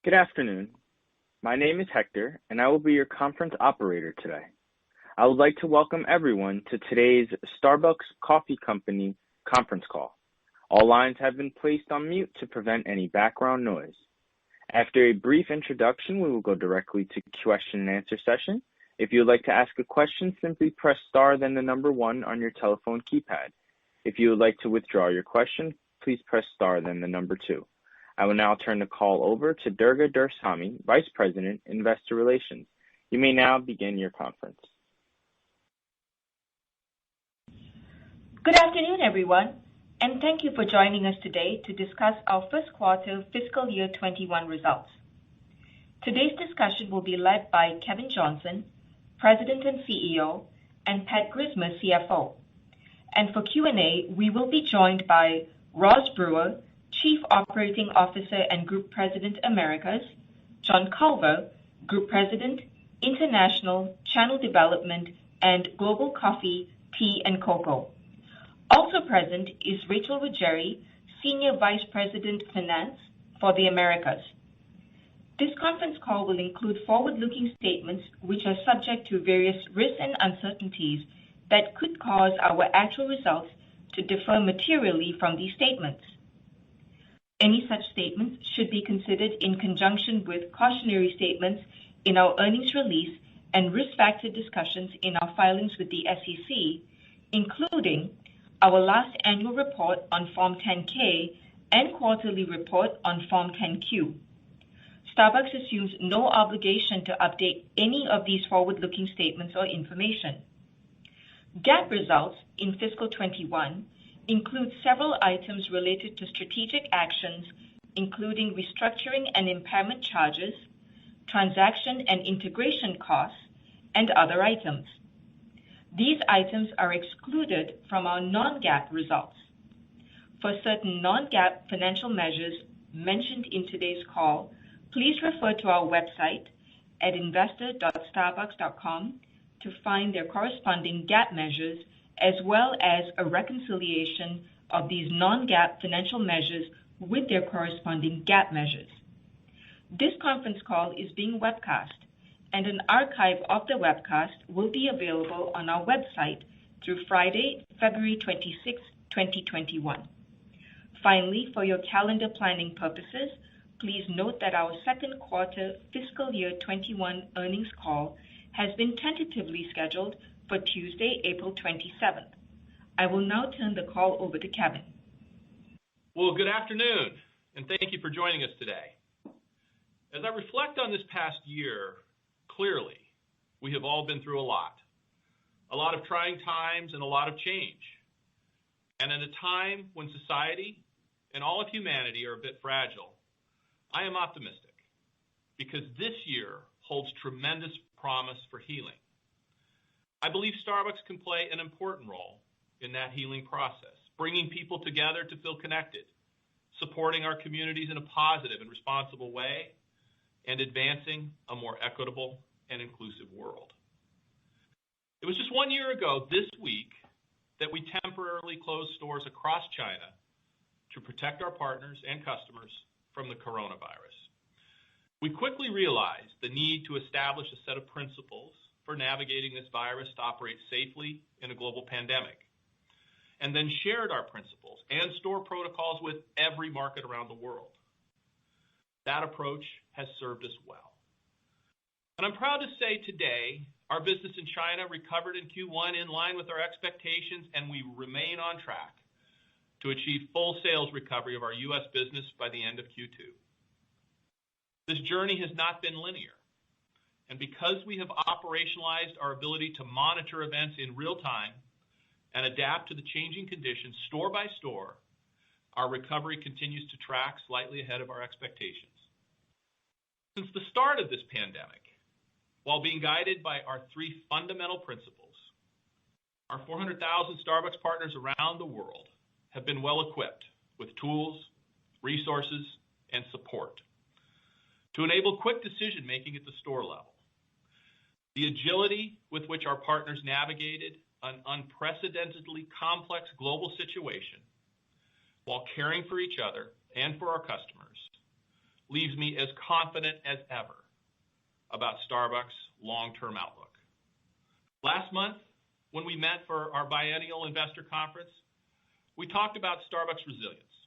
Good afternoon. My name is Hector, and I will be your conference operator today. I would like to welcome everyone to today's Starbucks Coffee Company conference call. All lines have been placed on mute to prevent any background noise. After a brief introduction, we will go directly to question and answer session. If you would like to ask a question, simply press star then the number 1 on your telephone keypad. If you would like to withdraw your question, please press star then the number 2. I will now turn the call over to Durga Dursamy, Vice President, Investor Relations. You may now begin your conference. Good afternoon, everyone, and thank you for joining us today to discuss our first quarter fiscal year 21 results. Today's discussion will be led by Kevin Johnson, President and CEO, and Pat Grismer, CFO. And for Q&A, we will be joined by Roz Brewer, Chief Operating Officer and Group President, Americas, John Culver, Group President, International, Channel Development, and Global Coffee, Tea, and Cocoa. Also present is Rachel Ruggieri, Senior Vice President, Finance for the Americas. This conference call will include forward-looking statements which are subject to various risks and uncertainties that could cause our actual results to differ materially from these statements. Any such statements should be considered in conjunction with cautionary statements in our earnings release and risk factor discussions in our filings with the SEC, including our last annual report on Form 10-K and quarterly report on Form 10-Q. Starbucks assumes no obligation to update any of these forward-looking statements or information. GAAP results in fiscal 21 include several items related to strategic actions, including restructuring and impairment charges, transaction and integration costs, and other items. These items are excluded from our non-GAAP results. For certain non-GAAP financial measures mentioned in today's call, please refer to our website at investor.starbucks.com to find their corresponding GAAP measures, as well as a reconciliation of these non-GAAP financial measures with their corresponding GAAP measures. This conference call is being webcast, and an archive of the webcast will be available on our website through Friday, February 26, 2021. Finally, for your calendar planning purposes, please note that our second quarter fiscal year 21 earnings call has been tentatively scheduled for Tuesday, April 27th. I will now turn the call over to Kevin. Well, good afternoon, and thank you for joining us today. As I reflect on this past year, clearly, we have all been through a lot of trying times and a lot of change. And at a time when society and all of humanity are a bit fragile, I am optimistic because this year holds tremendous promise for healing. I believe Starbucks can play an important role in that healing process, bringing people together to feel connected, supporting our communities in a positive and responsible way, and advancing a more equitable and inclusive world. It was just 1 year ago this week that we temporarily closed stores across China to protect our partners and customers from the coronavirus. We quickly realized the need to establish a set of principles for navigating this virus to operate safely in a global pandemic, and then shared our principles and store protocols with every market around the world. That approach has served us well. And I'm proud to say today, our business in China recovered in Q1 in line with our expectations, and we remain on track to achieve full sales recovery of our U.S. business by the end of Q2. This journey has not been linear. And because we have operationalized our ability to monitor events in real time and adapt to the changing conditions store by store, our recovery continues to track slightly ahead of our expectations. Since the start of this pandemic, while being guided by our 3 fundamental principles, our 400,000 Starbucks partners around the world have been well equipped with tools, resources, and support to enable quick decision making at the store level. The agility with which our partners navigated an unprecedentedly complex global situation while caring for each other and for our customers leaves me as confident as ever about Starbucks' long-term outlook. Last month, when we met for our biennial investor conference, we talked about Starbucks' resilience.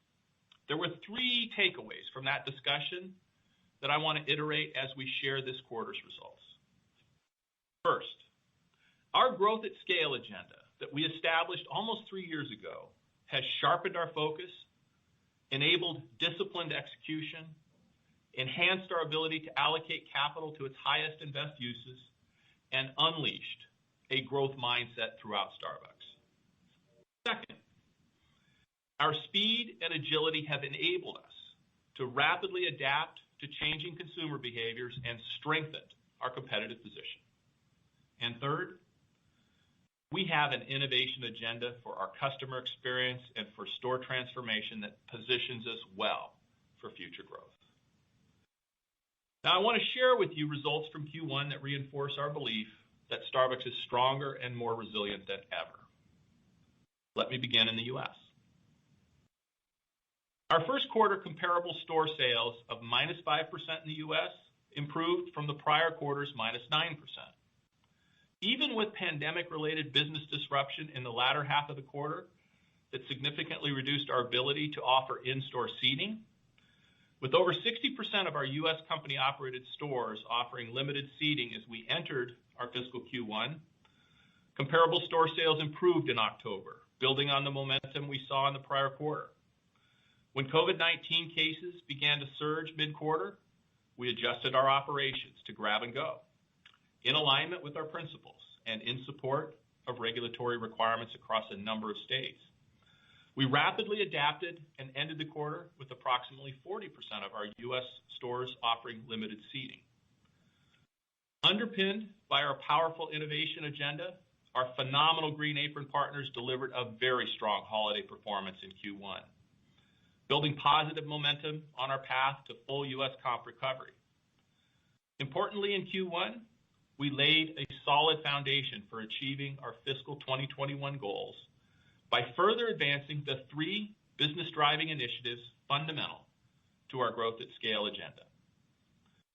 There were 3 takeaways from that discussion that I want to iterate as we share this quarter's results. First, our growth at scale agenda that we established almost 3 years ago has sharpened our focus, enabled disciplined execution, enhanced our ability to allocate capital to its highest and best uses, and unleashed a growth mindset throughout Starbucks. Second, our speed and agility have enabled us to rapidly adapt to changing consumer behaviors and strengthened our competitive position. And third, we have an innovation agenda for our customer experience and for store transformation that positions us well for future growth. Now, I want to share with you results from Q1 that reinforce our belief that Starbucks is stronger and more resilient than ever. Let me begin in the U.S. Our first quarter comparable store sales of -5% in the U.S. improved from the prior quarter's -9%. Even with pandemic-related business disruption in the latter half of the quarter that significantly reduced our ability to offer in-store seating, with over 60% of our U.S. company-operated stores offering limited seating as we entered our fiscal Q1, comparable store sales improved in October, building on the momentum we saw in the prior quarter. When COVID-19 cases began to surge mid-quarter, we adjusted our operations to grab and go, in alignment with our principles and in support of regulatory requirements across a number of states. We rapidly adapted and ended the quarter with approximately 40% of our U.S. stores offering limited seating. Underpinned by our powerful innovation agenda, our phenomenal Green Apron partners delivered a very strong holiday performance in Q1, building positive momentum on our path to full U.S. comp recovery. Importantly, in Q1, we laid a solid foundation for achieving our fiscal 2021 goals by further advancing the 3 business-driving initiatives fundamental to our growth at scale agenda: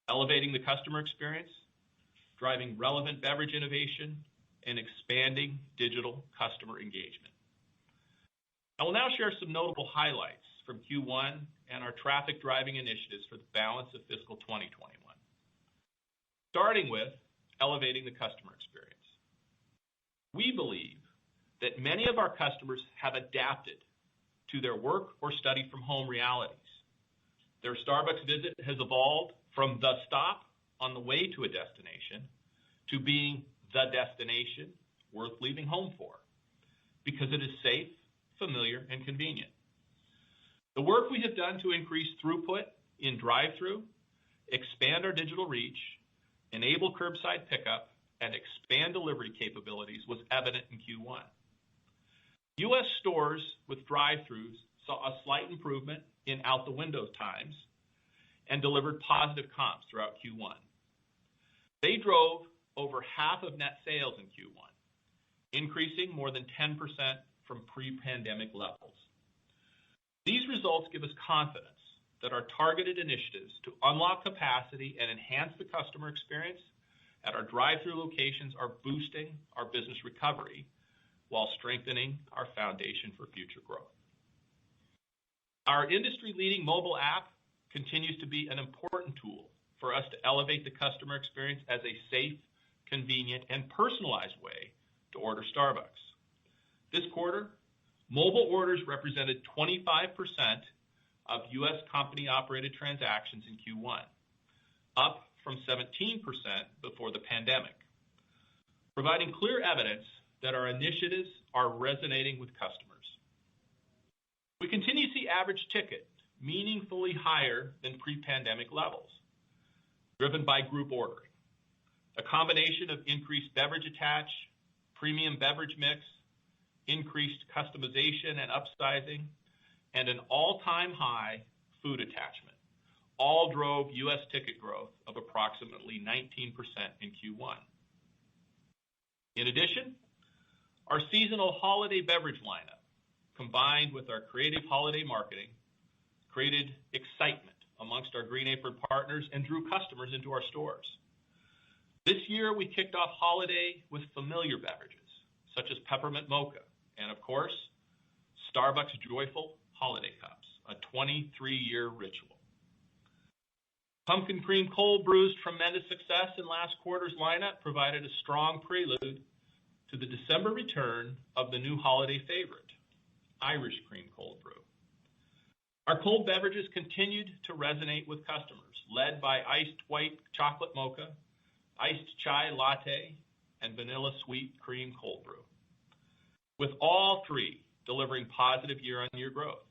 elevating the customer experience, driving relevant beverage innovation, and expanding digital customer engagement. I will now share some notable highlights from Q1 and our traffic-driving initiatives for the balance of fiscal 2021. Starting with elevating the customer experience. We believe that many of our customers have adapted to their work or study from home realities. Their Starbucks visit has evolved from the stop on the way to a destination to being the destination worth leaving home for, because it is safe, familiar, and convenient. The work we have done to increase throughput in drive-thru, expand our digital reach, enable curbside pickup, and expand delivery capabilities was evident in Q1. U.S. stores with drive-thrus saw a slight improvement in out-the-window times and delivered positive comps throughout Q1. They drove over half of net sales in Q1, increasing more than 10% from pre-pandemic levels. These results give us confidence that our targeted initiatives to unlock capacity and enhance the customer experience at our drive-thru locations are boosting our business recovery while strengthening our foundation for future growth. Our industry-leading mobile app continues to be an important tool for us to elevate the customer experience as a safe, convenient, and personalized way to order Starbucks. This quarter, mobile orders represented 25% of U.S. company-operated transactions in Q1, up from 17% before the pandemic, providing clear evidence that our initiatives are resonating with customers. We continue to see average ticket meaningfully higher than pre-pandemic levels, driven by group ordering. A combination of increased beverage attach, premium beverage mix, increased customization and upsizing, and an all-time high food attachment all drove U.S. ticket growth of approximately 19% in Q1. In addition, our seasonal holiday beverage lineup, combined with our creative holiday marketing, created excitement amongst our Green Apron partners and drew customers into our stores. This year, we kicked off holiday with familiar beverages, such as peppermint mocha, and of course, Starbucks Joyful Holiday Cups, a 23-year ritual. Pumpkin Cream Cold Brew's tremendous success in last quarter's lineup provided a strong prelude to the December return of the new holiday favorite, Irish Cream Cold Brew. Our cold beverages continued to resonate with customers, led by iced white chocolate mocha, iced chai latte, and vanilla sweet cream cold brew, with all three delivering positive year-on-year growth.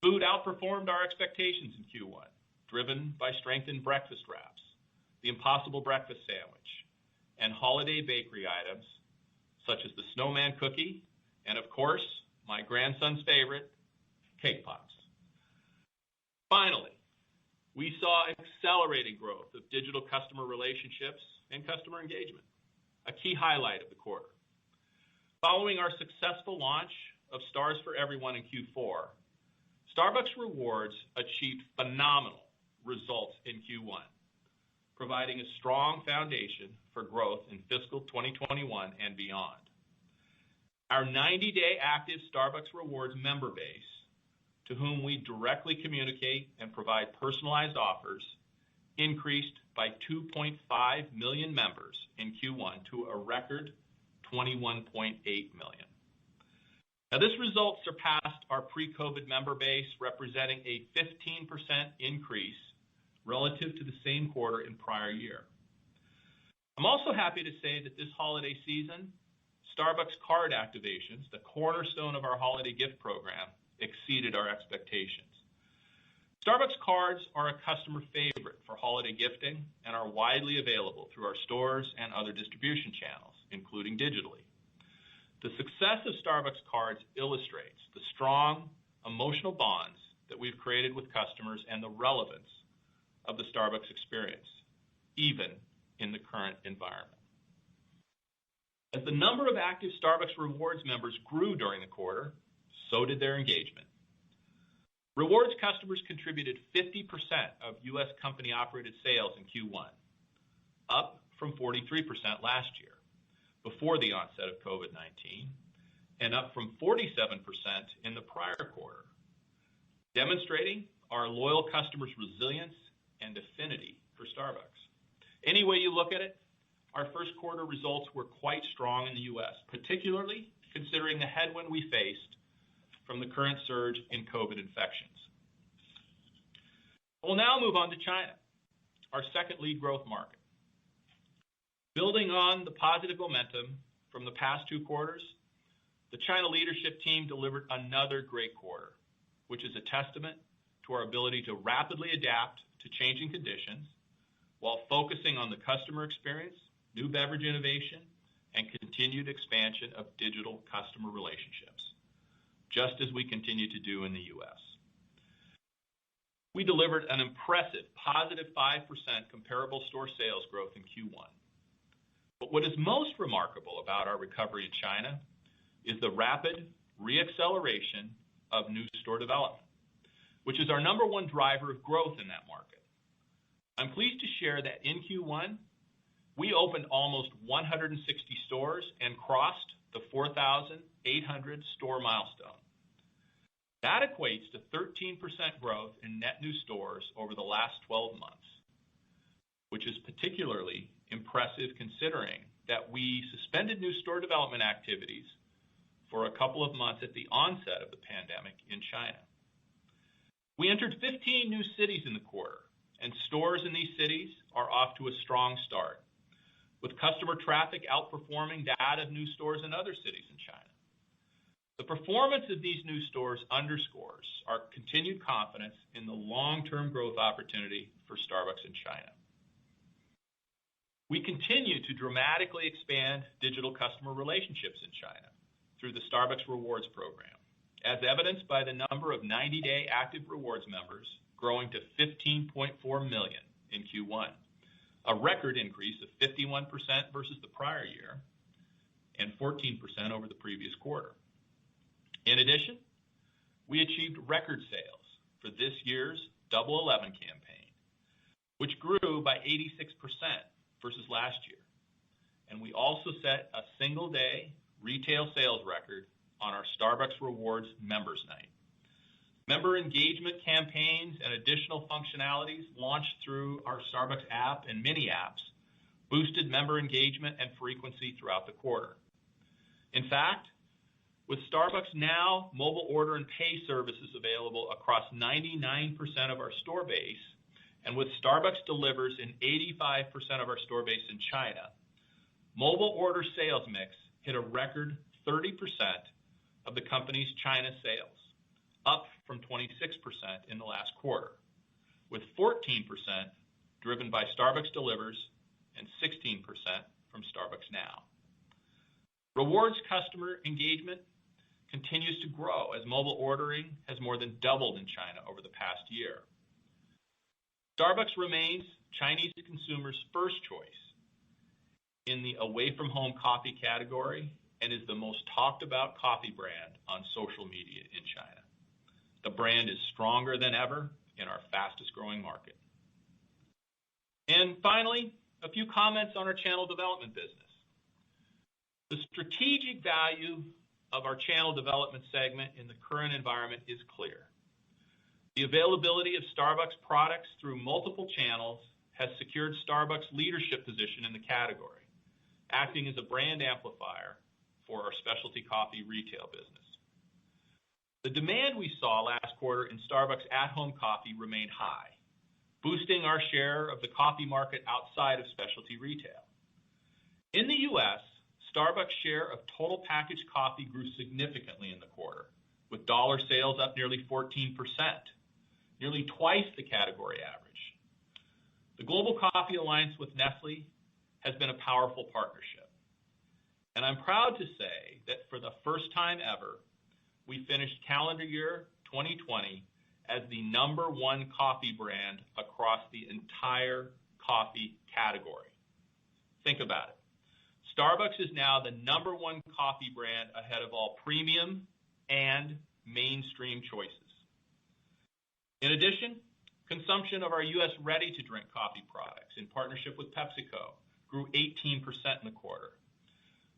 Food outperformed our expectations in Q1, driven by strength in breakfast wraps, the Impossible Breakfast Sandwich, and holiday bakery items such as the Snowman Cookie, and of course, my grandson's favorite, cake pops. Finally, we saw accelerating growth of digital customer relationships and customer engagement, a key highlight of the quarter. Following our successful launch of Stars for Everyone in Q4, Starbucks Rewards achieved phenomenal results in Q1, providing a strong foundation for growth in fiscal 2021 and beyond. Our 90-day active Starbucks Rewards member base, to whom we directly communicate and provide personalized offers, increased by 2.5 million members in Q1 to a record 21.8 million. Now, this result surpassed our pre-COVID member base, representing a 15% increase relative to the same quarter in prior year. I'm also happy to say that this holiday season, Starbucks card activations, the cornerstone of our holiday gift program, exceeded our expectations. Starbucks cards are a customer favorite for holiday gifting and are widely available through our stores and other distribution channels, including digitally. The success of Starbucks cards illustrates the strong emotional bonds that we've created with customers and the relevance of the Starbucks experience, even in the current environment. As the number of active Starbucks Rewards members grew during the quarter, so did their engagement. Rewards customers contributed 50% of U.S. company-operated sales in Q1, up from 43% last year, before the onset of COVID-19, and up from 47% in the prior quarter, demonstrating our loyal customers' resilience and affinity for Starbucks. Any way you look at it, our first quarter results were quite strong in the U.S., particularly considering the headwind we faced from the current surge in COVID infections. We'll now move on to China, our second lead growth market. Building on the positive momentum from the past two quarters, the China leadership team delivered another great quarter, which is a testament to our ability to rapidly adapt to changing conditions while focusing on the customer experience, new beverage innovation, and continued expansion of digital customer relationships, just as we continue to do in the U.S. We delivered an impressive positive 5% comparable store sales growth in Q1. But what is most remarkable about our recovery in China is the rapid reacceleration of new store development, which is our number one driver of growth in that market. I'm pleased to share that in Q1, we opened almost 160 stores and crossed the 4,800 store milestone. That equates to 13% growth in net new stores over the last 12 months, which is particularly impressive considering that we suspended new store development activities for a couple of months at the onset of the pandemic in China. We entered 15 new cities in the quarter, and stores in these cities are off to a strong start, with customer traffic outperforming that of new stores in other cities in China. The performance of these new stores underscores our continued confidence in the long-term growth opportunity for Starbucks in China. We continue to dramatically expand digital customer relationships in China through the Starbucks Rewards program, as evidenced by the number of 90-day active rewards members growing to 15.4 million in Q1, a record increase of 51% versus the prior year and 14% over the previous quarter. In addition, we achieved record sales for this year's Double 11 campaign, which grew by 86% versus last year. And we also set a single-day retail sales record on our Starbucks Rewards Members Night. Member engagement campaigns and additional functionalities launched through our Starbucks app and mini apps boosted member engagement and frequency throughout the quarter. In fact, with Starbucks Now mobile order and pay services available across 99% of our store base, and with Starbucks Delivers in 85% of our store base in China, mobile order sales mix hit a record 30% of the company's China sales, up from 26% in the last quarter, with 14% driven by Starbucks Delivers and 16% from Starbucks Now. Rewards customer engagement continues to grow as mobile ordering has more than doubled in China over the past year. Starbucks remains Chinese consumers' first choice in the away-from-home coffee category and is the most talked about coffee brand on social media in China. The brand is stronger than ever in our fastest growing market. And finally, a few comments on our channel development business. The strategic value of our channel development segment in the current environment is clear. The availability of Starbucks products through multiple channels has secured Starbucks' leadership position in the category, acting as a brand amplifier for our specialty coffee retail business. The demand we saw last quarter in Starbucks at-home coffee remained high, boosting our share of the coffee market outside of specialty retail. In the U.S., Starbucks' share of total packaged coffee grew significantly in the quarter, with dollar sales up nearly 14%, nearly twice the category average. The Global Coffee Alliance with Nestle has been a powerful partnership. And I'm proud to say that for the first time ever, we finished calendar year 2020 as the #1 coffee brand across the entire coffee category. Think about it. Starbucks is now the #1 coffee brand ahead of all premium and mainstream choices. In addition, consumption of our U.S. ready-to-drink coffee products in partnership with PepsiCo grew 18% in the quarter.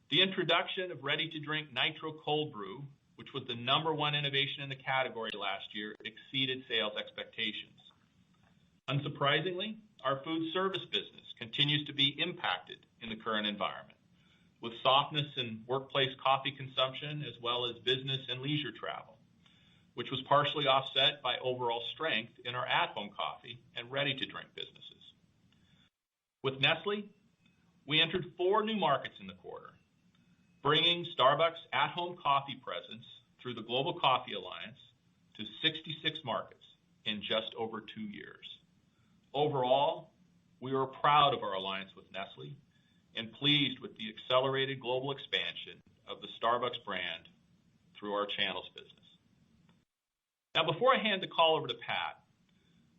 The introduction of ready-to-drink Nitro Cold Brew, which was the #1 innovation in the category last year, exceeded sales expectations. Unsurprisingly, our food service business continues to be impacted in the current environment, with softness in workplace coffee consumption as well as business and leisure travel, which was partially offset by overall strength in our at-home coffee and ready-to-drink businesses. With Nestle, we entered 4 new markets in the quarter, bringing Starbucks at-home coffee presence through the Global Coffee Alliance to 66 markets in just over 2 years. Overall, we are proud of our alliance with Nestle and pleased with the accelerated global expansion of the Starbucks brand through our channels business. Now, before I hand the call over to Pat,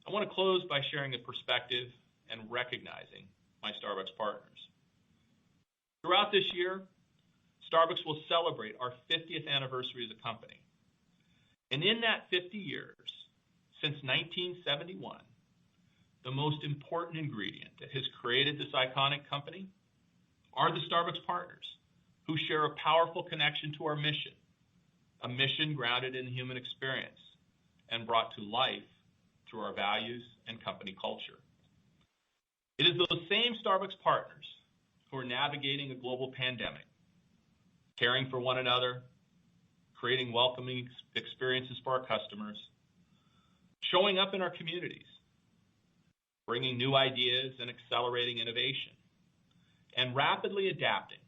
I want to close by sharing a perspective and recognizing my Starbucks partners. Throughout this year, Starbucks will celebrate our 50th anniversary as a company. And in that 50 years, since 1971, the most important ingredient that has created this iconic company are the Starbucks partners who share a powerful connection to our mission, a mission grounded in the human experience and brought to life through our values and company culture. It is those same Starbucks partners who are navigating a global pandemic, caring for one another, creating welcoming experiences for our customers, showing up in our communities, bringing new ideas and accelerating innovation, and rapidly adapting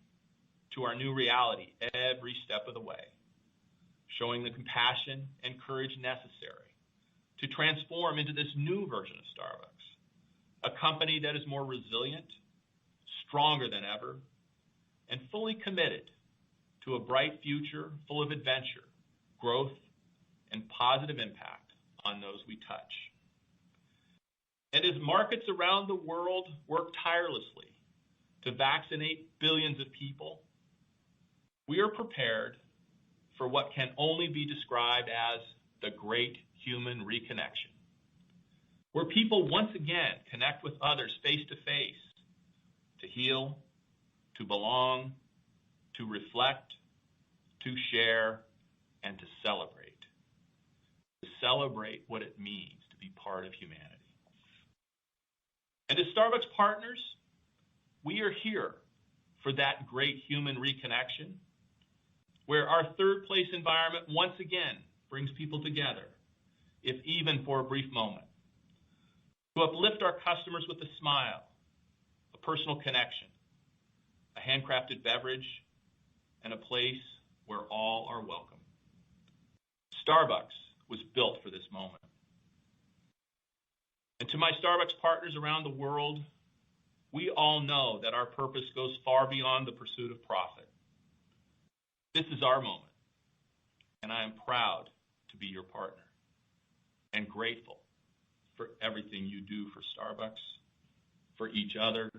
to our new reality every step of the way, showing the compassion and courage necessary to transform into this new version of Starbucks, a company that is more resilient, stronger than ever, and fully committed to a bright future full of adventure, growth, and positive impact on those we touch. And as markets around the world work tirelessly to vaccinate billions of people, we are prepared for what can only be described as the great human reconnection. where people once again connect with others face to face, to heal, to belong, to reflect, to share, and to celebrate. To celebrate what it means to be part of humanity. And as Starbucks partners, we are here for that great human reconnection, where our third place environment once again brings people together, if even for a brief moment, to uplift our customers with a smile, a personal connection, a handcrafted beverage, and a place where all are welcome. Starbucks was built for this moment. And to my Starbucks partners around the world, we all know that our purpose goes far beyond the pursuit of profit. This is our moment, and I am proud to be your partner and grateful for everything you do for Starbucks, for each other,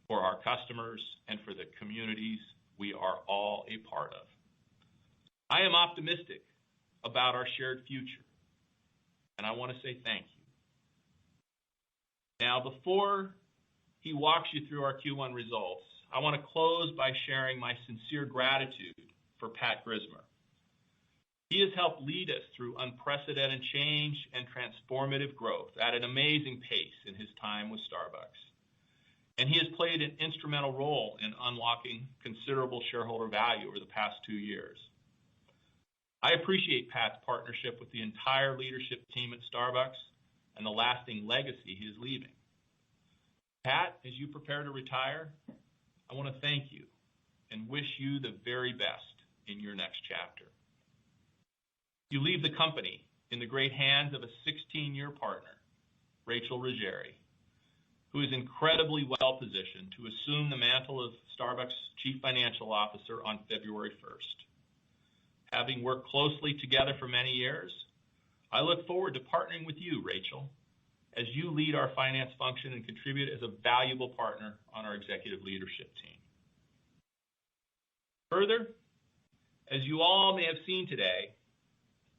for our customers, and for the communities we are all a part of. I am optimistic about our shared future, and I want to say thank you. Now, before he walks you through our Q1 results, I want to close by sharing my sincere gratitude for Pat Grismer. He has helped lead us through unprecedented change and transformative growth at an amazing pace in his time with Starbucks. And he has played an instrumental role in unlocking considerable shareholder value over the past 2 years. I appreciate Pat's partnership with the entire leadership team at Starbucks and the lasting legacy he is leaving. Pat, as you prepare to retire, I want to thank you and wish you the very best in your next chapter. You leave the company in the great hands of a 16-year partner, Rachel Ruggieri, who is incredibly well positioned to assume the mantle of Starbucks Chief Financial Officer on February 1st. Having worked closely together for many years, I look forward to partnering with you, Rachel, as you lead our finance function and contribute as a valuable partner on our executive leadership team. Further, as you all may have seen today,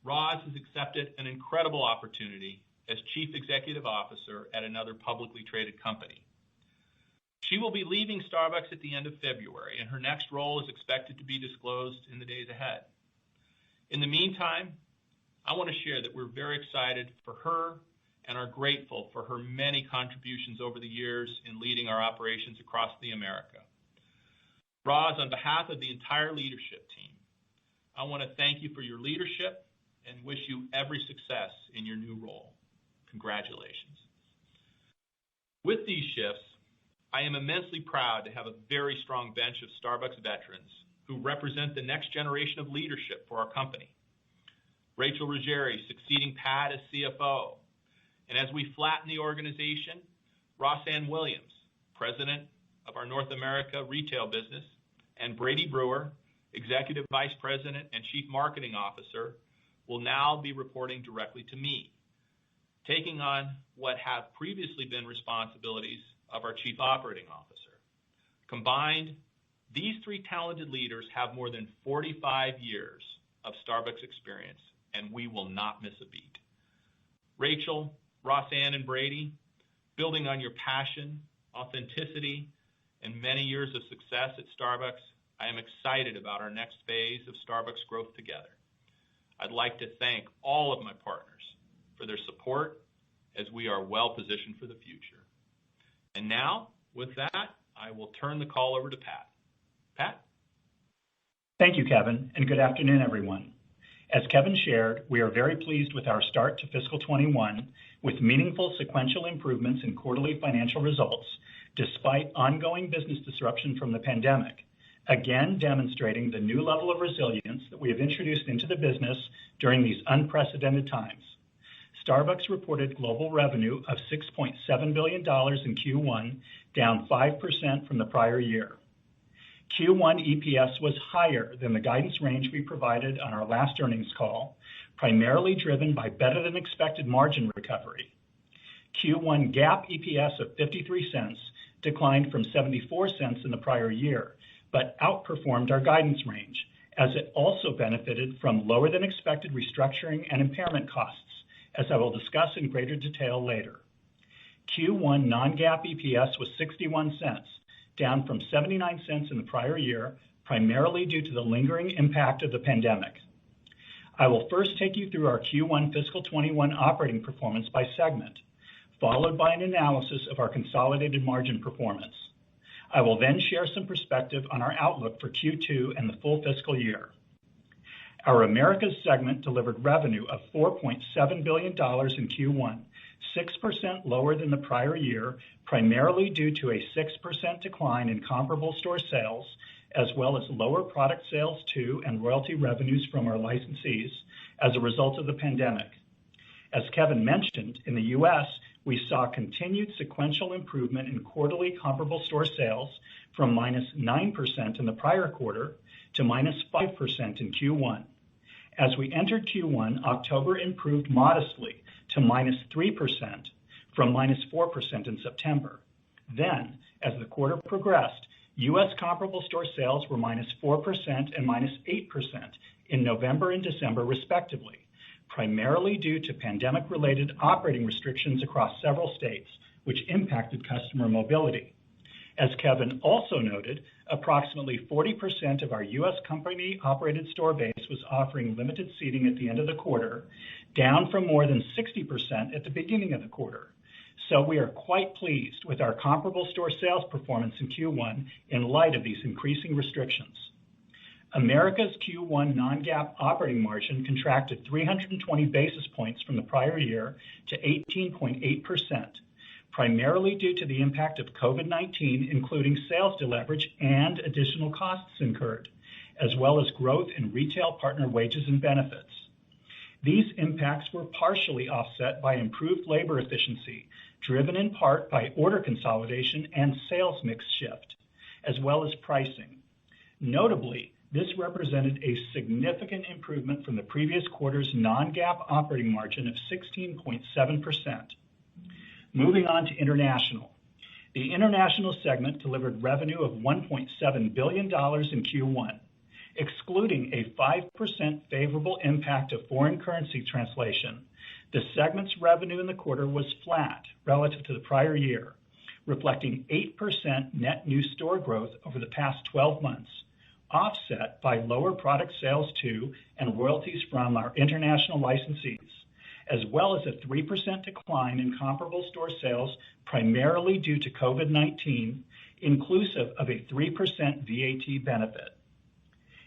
Roz has accepted an incredible opportunity as Chief Executive Officer at another publicly traded company. She will be leaving Starbucks at the end of February, and her next role is expected to be disclosed in the days ahead. In the meantime, I want to share that we're very excited for her and are grateful for her many contributions over the years in leading our operations across the America. Roz, on behalf of the entire leadership team, I want to thank you for your leadership and wish you every success in your new role. Congratulations. With these shifts, I am immensely proud to have a very strong bench of Starbucks veterans who represent the next generation of leadership for our company. Rachel Ruggieri succeeding Pat as CFO. And as we flatten the organization, Rossann Williams, President of our North America retail business, and Brady Brewer, Executive Vice President and Chief Marketing Officer, will now be reporting directly to me, taking on what have previously been responsibilities of our Chief Operating Officer. Combined, these three talented leaders have more than 45 years of Starbucks experience, and we will not miss a beat. Rachel, Rossann, and Brady, building on your passion, authenticity, and many years of success at Starbucks, I am excited about our next phase of Starbucks growth together. I'd like to thank all of my partners for their support as we are well positioned for the future. And now, with that, I will turn the call over to Pat. Pat? Thank you, Kevin, and good afternoon, everyone. As Kevin shared, we are very pleased with our start to fiscal 21 with meaningful sequential improvements in quarterly financial results despite ongoing business disruption from the pandemic, again demonstrating the new level of resilience that we have introduced into the business during these unprecedented times. Starbucks reported global revenue of $6.7 billion in Q1, down 5% from the prior year. Q1 EPS was higher than the guidance range we provided on our last earnings call, primarily driven by better than expected margin recovery. Q1 GAAP EPS of 53 cents declined from 74 cents in the prior year, but outperformed our guidance range, as it also benefited from lower than expected restructuring and impairment costs, as I will discuss in greater detail later. Q1 non-GAAP EPS was 61 cents, down from 79 cents in the prior year, primarily due to the lingering impact of the pandemic. I will first take you through our Q1 fiscal 21 operating performance by segment, followed by an analysis of our consolidated margin performance. I will then share some perspective on our outlook for Q2 and the full fiscal year. Our Americas segment delivered revenue of $4.7 billion in Q1, 6% lower than the prior year, primarily due to a 6% decline in comparable store sales, as well as lower product sales to and royalty revenues from our licensees as a result of the pandemic. As Kevin mentioned, in the U.S., we saw continued sequential improvement in quarterly comparable store sales from -9% in the prior quarter to -5% in Q1. As we entered Q1, October improved modestly to -3% from -4% in September. Then, as the quarter progressed, U.S. comparable store sales were -4% and -8% in November and December, respectively, primarily due to pandemic-related operating restrictions across several states, which impacted customer mobility. As Kevin also noted, approximately 40% of our U.S. company-operated store base was offering limited seating at the end of the quarter, down from more than 60% at the beginning of the quarter. So we are quite pleased with our comparable store sales performance in Q1 in light of these increasing restrictions. America's Q1 non-GAAP operating margin contracted 320 basis points from the prior year to 18.8%, primarily due to the impact of COVID-19, including sales deleverage and additional costs incurred, as well as growth in retail partner wages and benefits. These impacts were partially offset by improved labor efficiency, driven in part by order consolidation and sales mix shift, as well as pricing. Notably, this represented a significant improvement from the previous quarter's non-GAAP operating margin of 16.7%. Moving on to international. The international segment delivered revenue of $1.7 billion in Q1. Excluding a 5% favorable impact of foreign currency translation, the segment's revenue in the quarter was flat relative to the prior year, reflecting 8% net new store growth over the past 12 months, offset by lower product sales to and royalties from our international licensees, as well as a 3% decline in comparable store sales, primarily due to COVID-19, inclusive of a 3% VAT benefit.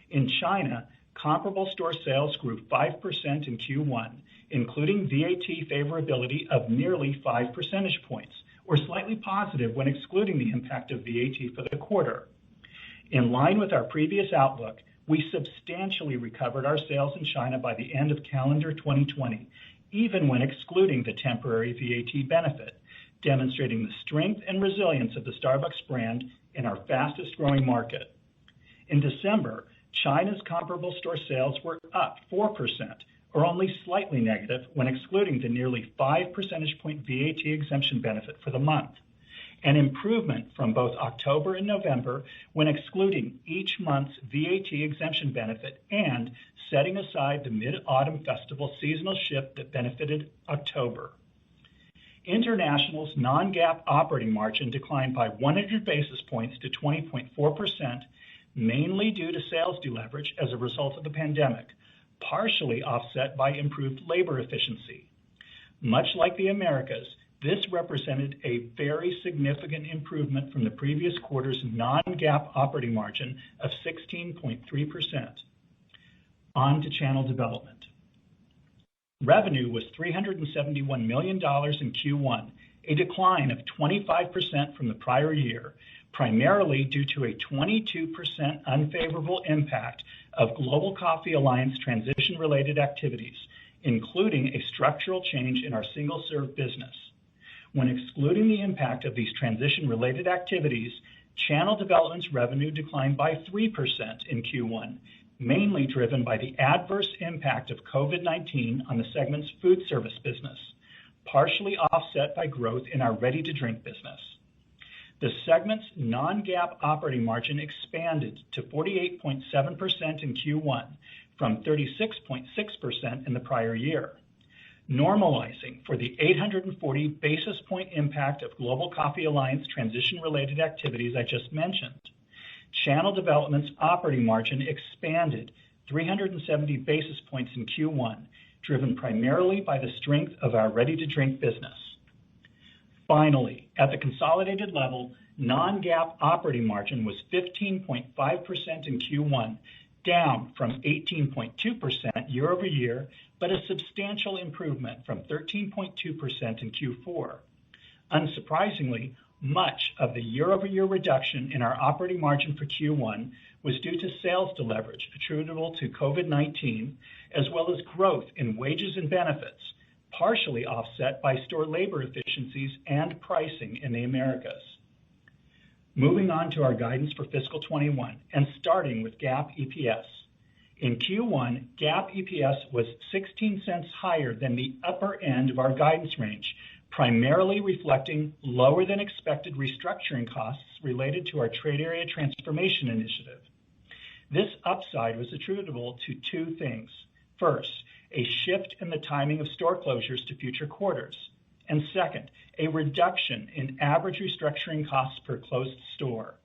In China, comparable store sales grew 5% in Q1, including VAT favorability of nearly 5 percentage points, or slightly positive when excluding the impact of VAT for the quarter. In line with our previous outlook, we substantially recovered our sales in China by the end of calendar 2020, even when excluding the temporary VAT benefit, demonstrating the strength and resilience of the Starbucks brand in our fastest growing market. In December, China's comparable store sales were up 4%, or only slightly negative when excluding the nearly 5 percentage point VAT exemption benefit for the month, an improvement from both October and November when excluding each month's VAT exemption benefit and setting aside the Mid-Autumn Festival seasonal shift that benefited October. International's non-GAAP operating margin declined by 100 basis points to 20.4%, mainly due to sales deleverage as a result of the pandemic, partially offset by improved labor efficiency. Much like the Americas, this represented a very significant improvement from the previous quarter's non-GAAP operating margin of 16.3%. On to channel development. Revenue was $371 million in Q1, a decline of 25% from the prior year, primarily due to a 22% unfavorable impact of Global Coffee Alliance transition-related activities, including a structural change in our single-serve business. When excluding the impact of these transition-related activities, channel development's revenue declined by 3% in Q1, mainly driven by the adverse impact of COVID-19 on the segment's food service business, partially offset by growth in our ready-to-drink business. The segment's non-GAAP operating margin expanded to 48.7% in Q1 from 36.6% in the prior year. Normalizing for the 840 basis point impact of Global Coffee Alliance transition-related activities I just mentioned, Channel Development's operating margin expanded 370 basis points in Q1, driven primarily by the strength of our ready-to-drink business. Finally, at the consolidated level, non-GAAP operating margin was 15.5% in Q1, down from 18.2% year over year, but a substantial improvement from 13.2% in Q4. Unsurprisingly, much of the year-over-year reduction in our operating margin for Q1 was due to sales deleverage attributable to COVID-19, as well as growth in wages and benefits, partially offset by store labor efficiencies and pricing in the Americas. Moving on to our guidance for fiscal 21 and starting with GAAP EPS. In Q1, GAAP EPS was 16 cents higher than the upper end of our guidance range, primarily reflecting lower than expected restructuring costs related to our trade area transformation initiative. This upside was attributable to two things. First, a shift in the timing of store closures to future quarters. And second, a reduction in average restructuring costs per closed store.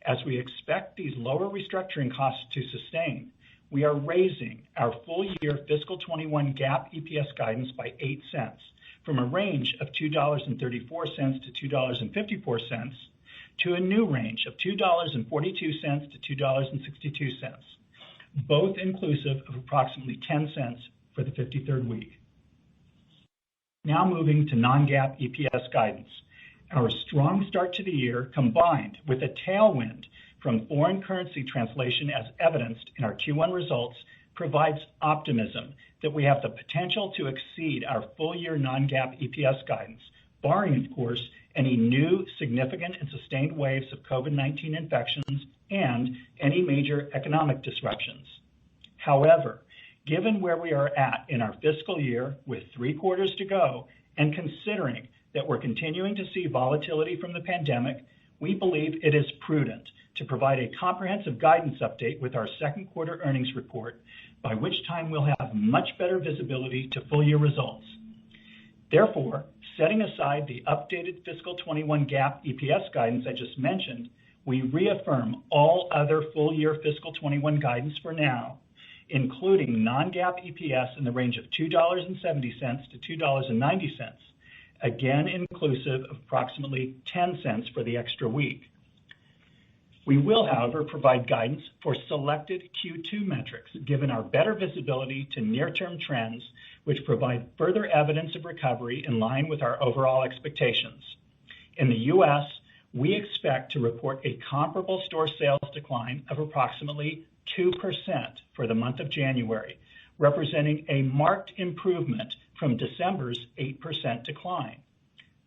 As we expect these lower restructuring costs to sustain, we are raising our full year fiscal 21 GAAP EPS guidance by 8 cents from a range of $2.34 to $2.54 to a new range of $2.42 to $2.62, both inclusive of approximately 10 cents for the 53rd week. Now moving to non-GAAP EPS guidance. Our strong start to the year, combined with a tailwind from foreign currency translation as evidenced in our Q1 results, provides optimism that we have the potential to exceed our full-year non-GAAP EPS guidance, barring, of course, any new significant and sustained waves of COVID-19 infections and any major economic disruptions. However, given where we are at in our fiscal year with 3 quarters to go, and considering that we're continuing to see volatility from the pandemic, we believe it is prudent to provide a comprehensive guidance update with our second quarter earnings report, by which time we'll have much better visibility to full year results. Therefore, setting aside the updated fiscal 21 GAAP EPS guidance I just mentioned, we reaffirm all other full year fiscal 21 guidance for now, including non-GAAP EPS in the range of $2.70 to $2.90, again inclusive of approximately 10 cents for the extra week. We will, however, provide guidance for selected Q2 metrics, given our better visibility to near-term trends, which provide further evidence of recovery in line with our overall expectations. In the U.S., we expect to report a comparable store sales decline of approximately 2% for the month of January, representing a marked improvement from December's 8% decline.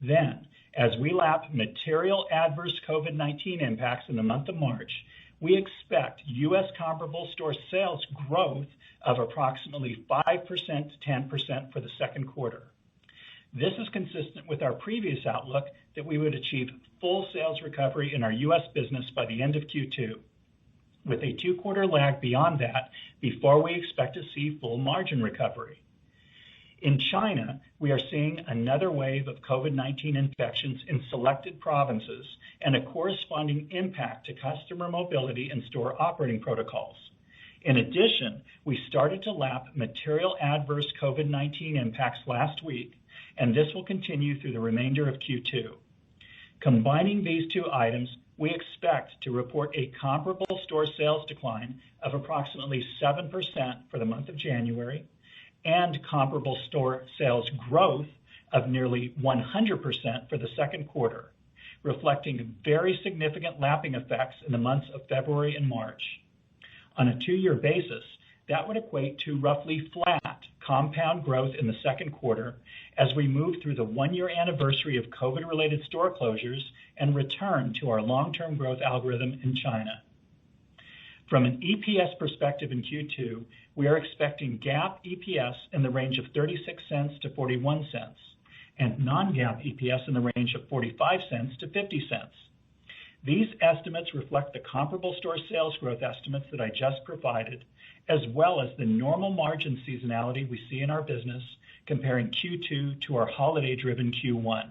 Then, as we lap material adverse COVID-19 impacts in the month of March, we expect U.S. comparable store sales growth of approximately 5% to 10% for the second quarter. This is consistent with our previous outlook that we would achieve full sales recovery in our U.S. business by the end of Q2, with a 2-quarter lag beyond that before we expect to see full margin recovery. In China, we are seeing another wave of COVID-19 infections in selected provinces and a corresponding impact to customer mobility and store operating protocols. In addition, we started to lap material adverse COVID-19 impacts last week, and this will continue through the remainder of Q2. Combining these two items, we expect to report a comparable store sales decline of approximately 7% for the month of January and comparable store sales growth of nearly 100% for the second quarter, reflecting very significant lapping effects in the months of February and March. On a 2-year basis, that would equate to roughly flat compound growth in the second quarter as we move through the 1-year anniversary of COVID-related store closures and return to our long-term growth algorithm in China. From an EPS perspective in Q2, we are expecting GAAP EPS in the range of 36 cents to 41 cents and non-GAAP EPS in the range of 45 cents to 50 cents. These estimates reflect the comparable store sales growth estimates that I just provided, as well as the normal margin seasonality we see in our business comparing Q2 to our holiday-driven Q1.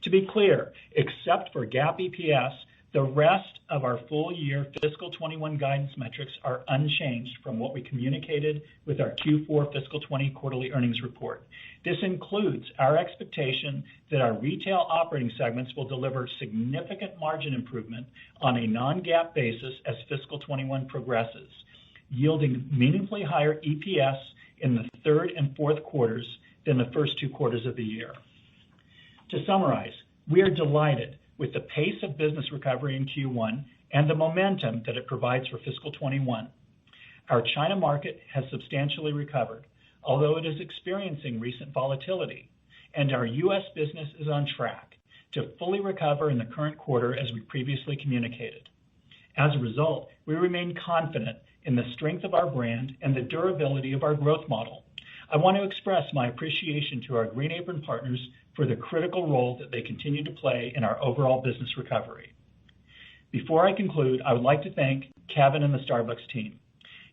To be clear, except for GAAP EPS, the rest of our full year fiscal 21 guidance metrics are unchanged from what we communicated with our Q4 fiscal 20 quarterly earnings report. This includes our expectation that our retail operating segments will deliver significant margin improvement on a non-GAAP basis as fiscal 21 progresses, yielding meaningfully higher EPS in the third and fourth quarters than the first 2 quarters of the year. To summarize, we are delighted with the pace of business recovery in Q1 and the momentum that it provides for fiscal 21. Our China market has substantially recovered, although it is experiencing recent volatility, and our U.S. business is on track to fully recover in the current quarter as we previously communicated. As a result, we remain confident in the strength of our brand and the durability of our growth model. I want to express my appreciation to our Green Apron partners for the critical role that they continue to play in our overall business recovery. Before I conclude, I would like to thank Kevin and the Starbucks team.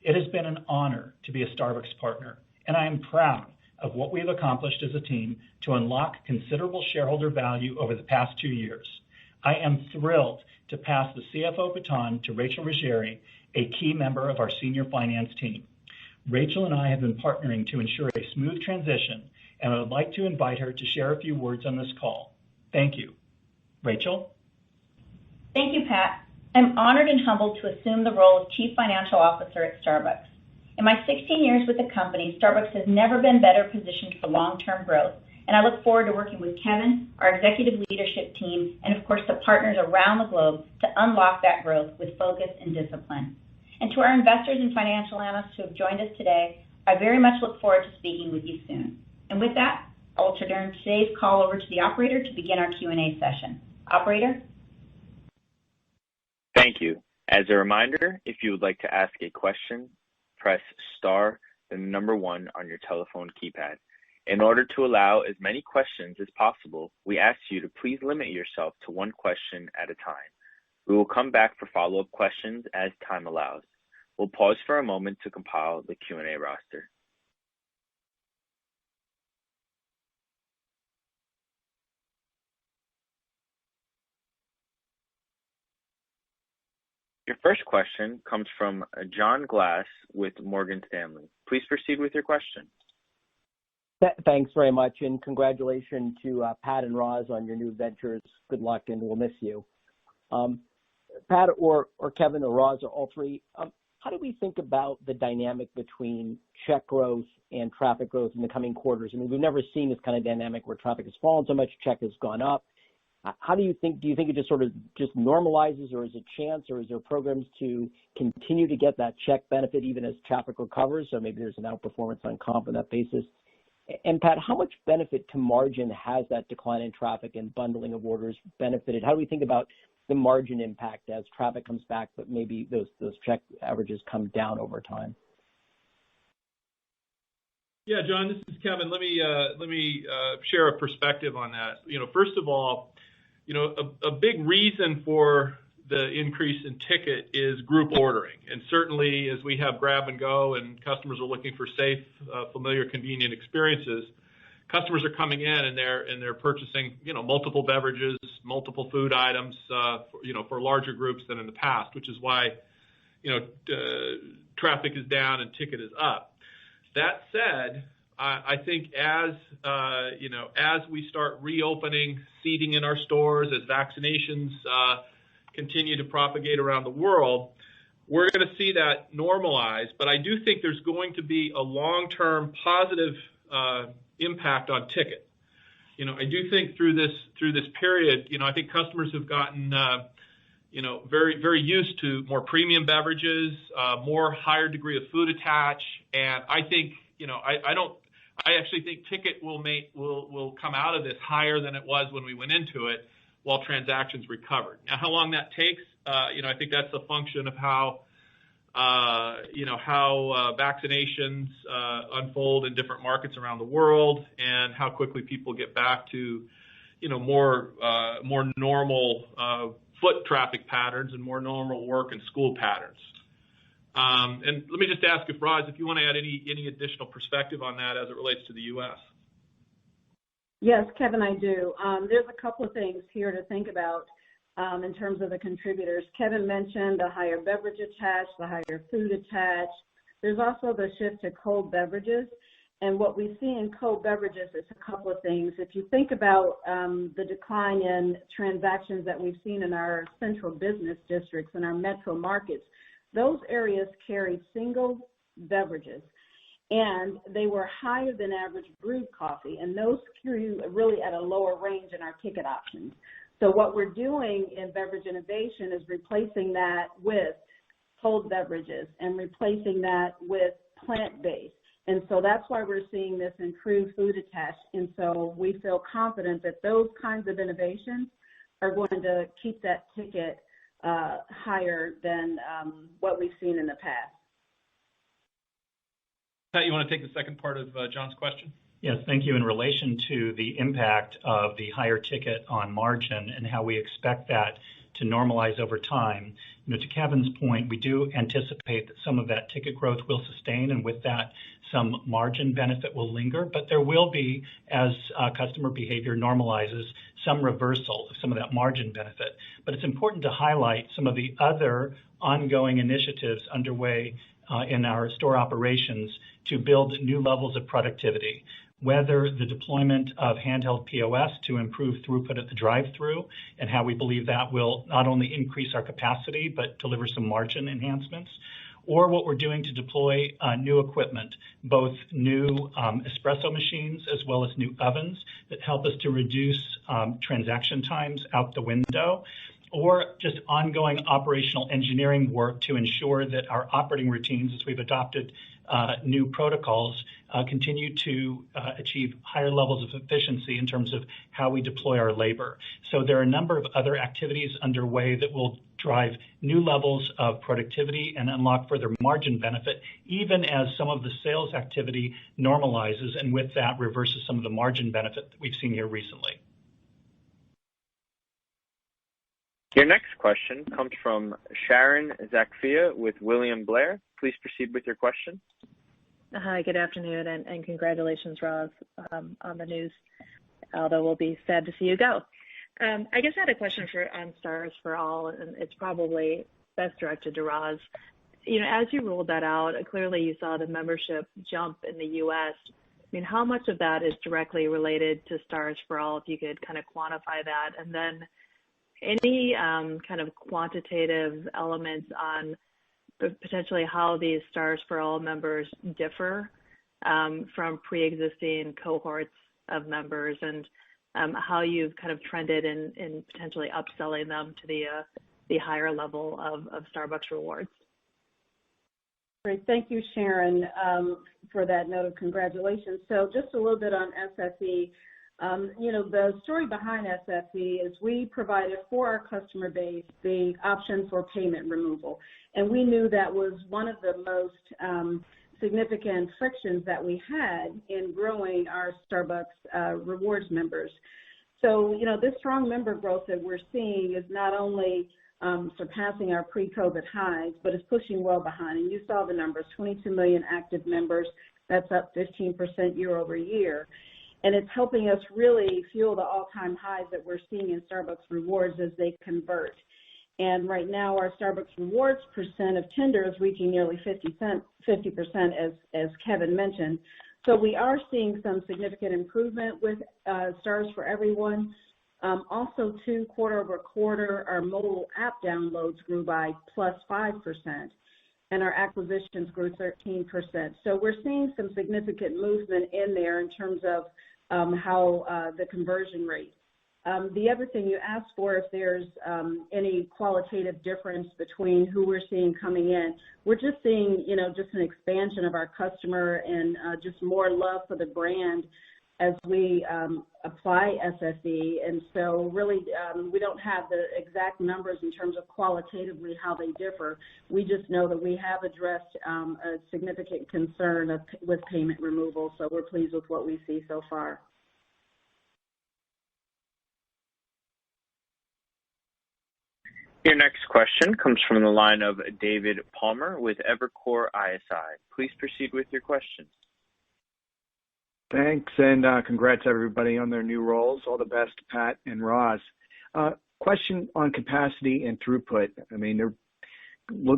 It has been an honor to be a Starbucks partner, and I am proud of what we have accomplished as a team to unlock considerable shareholder value over the past 2 years. I am thrilled to pass the CFO baton to Rachel Ruggieri, a key member of our senior finance team. Rachel and I have been partnering to ensure a smooth transition, and I would like to invite her to share a few words on this call. Thank you. Rachel? Thank you, Pat. I'm honored and humbled to assume the role of Chief Financial Officer at Starbucks. In my 16 years with the company, Starbucks has never been better positioned for long-term growth, and I look forward to working with Kevin, our executive leadership team, and of course the partners around the globe to unlock that growth with focus and discipline. And to our investors and financial analysts who have joined us today, I very much look forward to speaking with you soon. And with that, I'll turn today's call over to the operator to begin our Q&A session. Operator? Thank you. As a reminder, if you would like to ask a question, press star, then number 1 on your telephone keypad. In order to allow as many questions as possible, we ask you to please limit yourself to 1 question at a time. We will come back for follow-up questions as time allows. We'll pause for a moment to compile the Q&A roster. Your first question comes from John Glass with Morgan Stanley. Please proceed with your question. Thanks very much, and congratulations to Pat and Roz on your new ventures. Good luck, and we'll miss you. Pat or Kevin or Roz or all three, how do we think about the dynamic between check growth and traffic growth in the coming quarters? I mean, we've never seen this kind of dynamic where traffic has fallen so much, check has gone up. How do you think it just sort of just normalizes, or is it chance, or is there programs to continue to get that check benefit even as traffic recovers? So maybe there's an outperformance on comp on that basis. And Pat, how much benefit to margin has that decline in traffic and bundling of orders benefited? How do we think about the margin impact as traffic comes back, but maybe those check averages come down over time? Yeah, John, this is Kevin. Let me share a perspective on that. First of all, a big reason for the increase in ticket is group ordering. And certainly as we have grab and go and customers are looking for safe, familiar, convenient experiences, customers are coming in and they're purchasing, multiple beverages, multiple food items, for larger groups than in the past, which is why, traffic is down and ticket is up. That said, I think as we start reopening seating in our stores, as vaccinations continue to propagate around the world, we're going to see that normalize. But I do think there's going to be a long-term positive impact on ticket. I do think through this period, I think customers have gotten very, very used to more premium beverages, more higher degree of food attach, and I think I actually think ticket will come out of this higher than it was when we went into it, while transactions recovered. Now, how long that takes, I think that's a function of how vaccinations unfold in different markets around the world, and how quickly people get back to more normal foot traffic patterns and more normal work and school patterns. And let me just ask if Roz, if you want to add any additional perspective on that as it relates to the U.S. Yes, Kevin, I do. There's a couple of things here to think about in terms of the contributors. Kevin mentioned the higher beverage attach, the higher food attach. There's also the shift to cold beverages. And what we see in cold beverages is a couple of things. If you think about the decline in transactions that we've seen in our central business districts and our metro markets, those areas carried single beverages, and they were higher than average brewed coffee, and those grew really at a lower range in our ticket options. So what we're doing in beverage innovation is replacing that with cold beverages and replacing that with plant-based. And so that's why we're seeing this improved food attach. And so we feel confident that those kinds of innovations are going to keep that ticket higher than what we've seen in the past. Pat, you want to take the second part of John's question? Yes, thank you. In relation to the impact of the higher ticket on margin and how we expect that to normalize over time, to Kevin's point, we do anticipate that some of that ticket growth will sustain, and with that, some margin benefit will linger. But there will be, as customer behavior normalizes, some reversal of some of that margin benefit. But it's important to highlight some of the other ongoing initiatives underway in our store operations to build new levels of productivity, whether the deployment of handheld POS to improve throughput at the drive-through and how we believe that will not only increase our capacity but deliver some margin enhancements, or what we're doing to deploy new equipment, both new espresso machines as well as new ovens that help us to reduce transaction times out the window, or just ongoing operational engineering work to ensure that our operating routines, as we've adopted new protocols, continue to achieve higher levels of efficiency in terms of how we deploy our labor. So there are a number of other activities underway that will drive new levels of productivity and unlock further margin benefit, even as some of the sales activity normalizes, and with that reverses some of the margin benefit that we've seen here recently. Your next question comes from Sharon Zackfia with William Blair. Please proceed with your question. Hi, good afternoon, and congratulations, Roz, on the news, although we'll be sad to see you go. I guess I had a question on Stars for All, and it's probably best directed to Roz. As you rolled that out, clearly you saw the membership jump in the U.S. I mean, how much of that is directly related to Stars for All, if you could kind of quantify that? And then any kind of quantitative elements on potentially how these Stars for All members differ from pre-existing cohorts of members, and how you've kind of trended in potentially upselling them to the higher level of Starbucks Rewards. Great. Thank you, Sharon, for that note of congratulations. So just a little bit on SFE. The story behind SFE is we provided for our customer base the option for payment removal. And we knew that was one of the most significant frictions that we had in growing our Starbucks Rewards members. So, this strong member growth that we're seeing is not only surpassing our pre-COVID highs, but it's pushing well behind. And you saw the numbers, 22 million active members. That's up 15% year over year. And it's helping us really fuel the all-time highs that we're seeing in Starbucks Rewards as they convert. And right now, our Starbucks Rewards percent of tender is reaching nearly 50%, as Kevin mentioned. So we are seeing some significant improvement with Stars for Everyone. Also, too, quarter over quarter, our mobile app downloads grew by plus 5%, and our acquisitions grew 13%. So we're seeing some significant movement in there in terms of how the conversion rate. The other thing you asked for, if there's any qualitative difference between who we're seeing coming in, we're just seeing, just an expansion of our customer and just more love for the brand as we apply SFE. And so really, we don't have the exact numbers in terms of qualitatively how they differ. We just know that we have addressed a significant concern with payment removal. So we're pleased with what we see so far. Your next question comes from the line of David Palmer with Evercore ISI. Please proceed with your question. Thanks, and congrats everybody on their new roles. All the best, Pat and Roz. Question on capacity and throughput. I mean,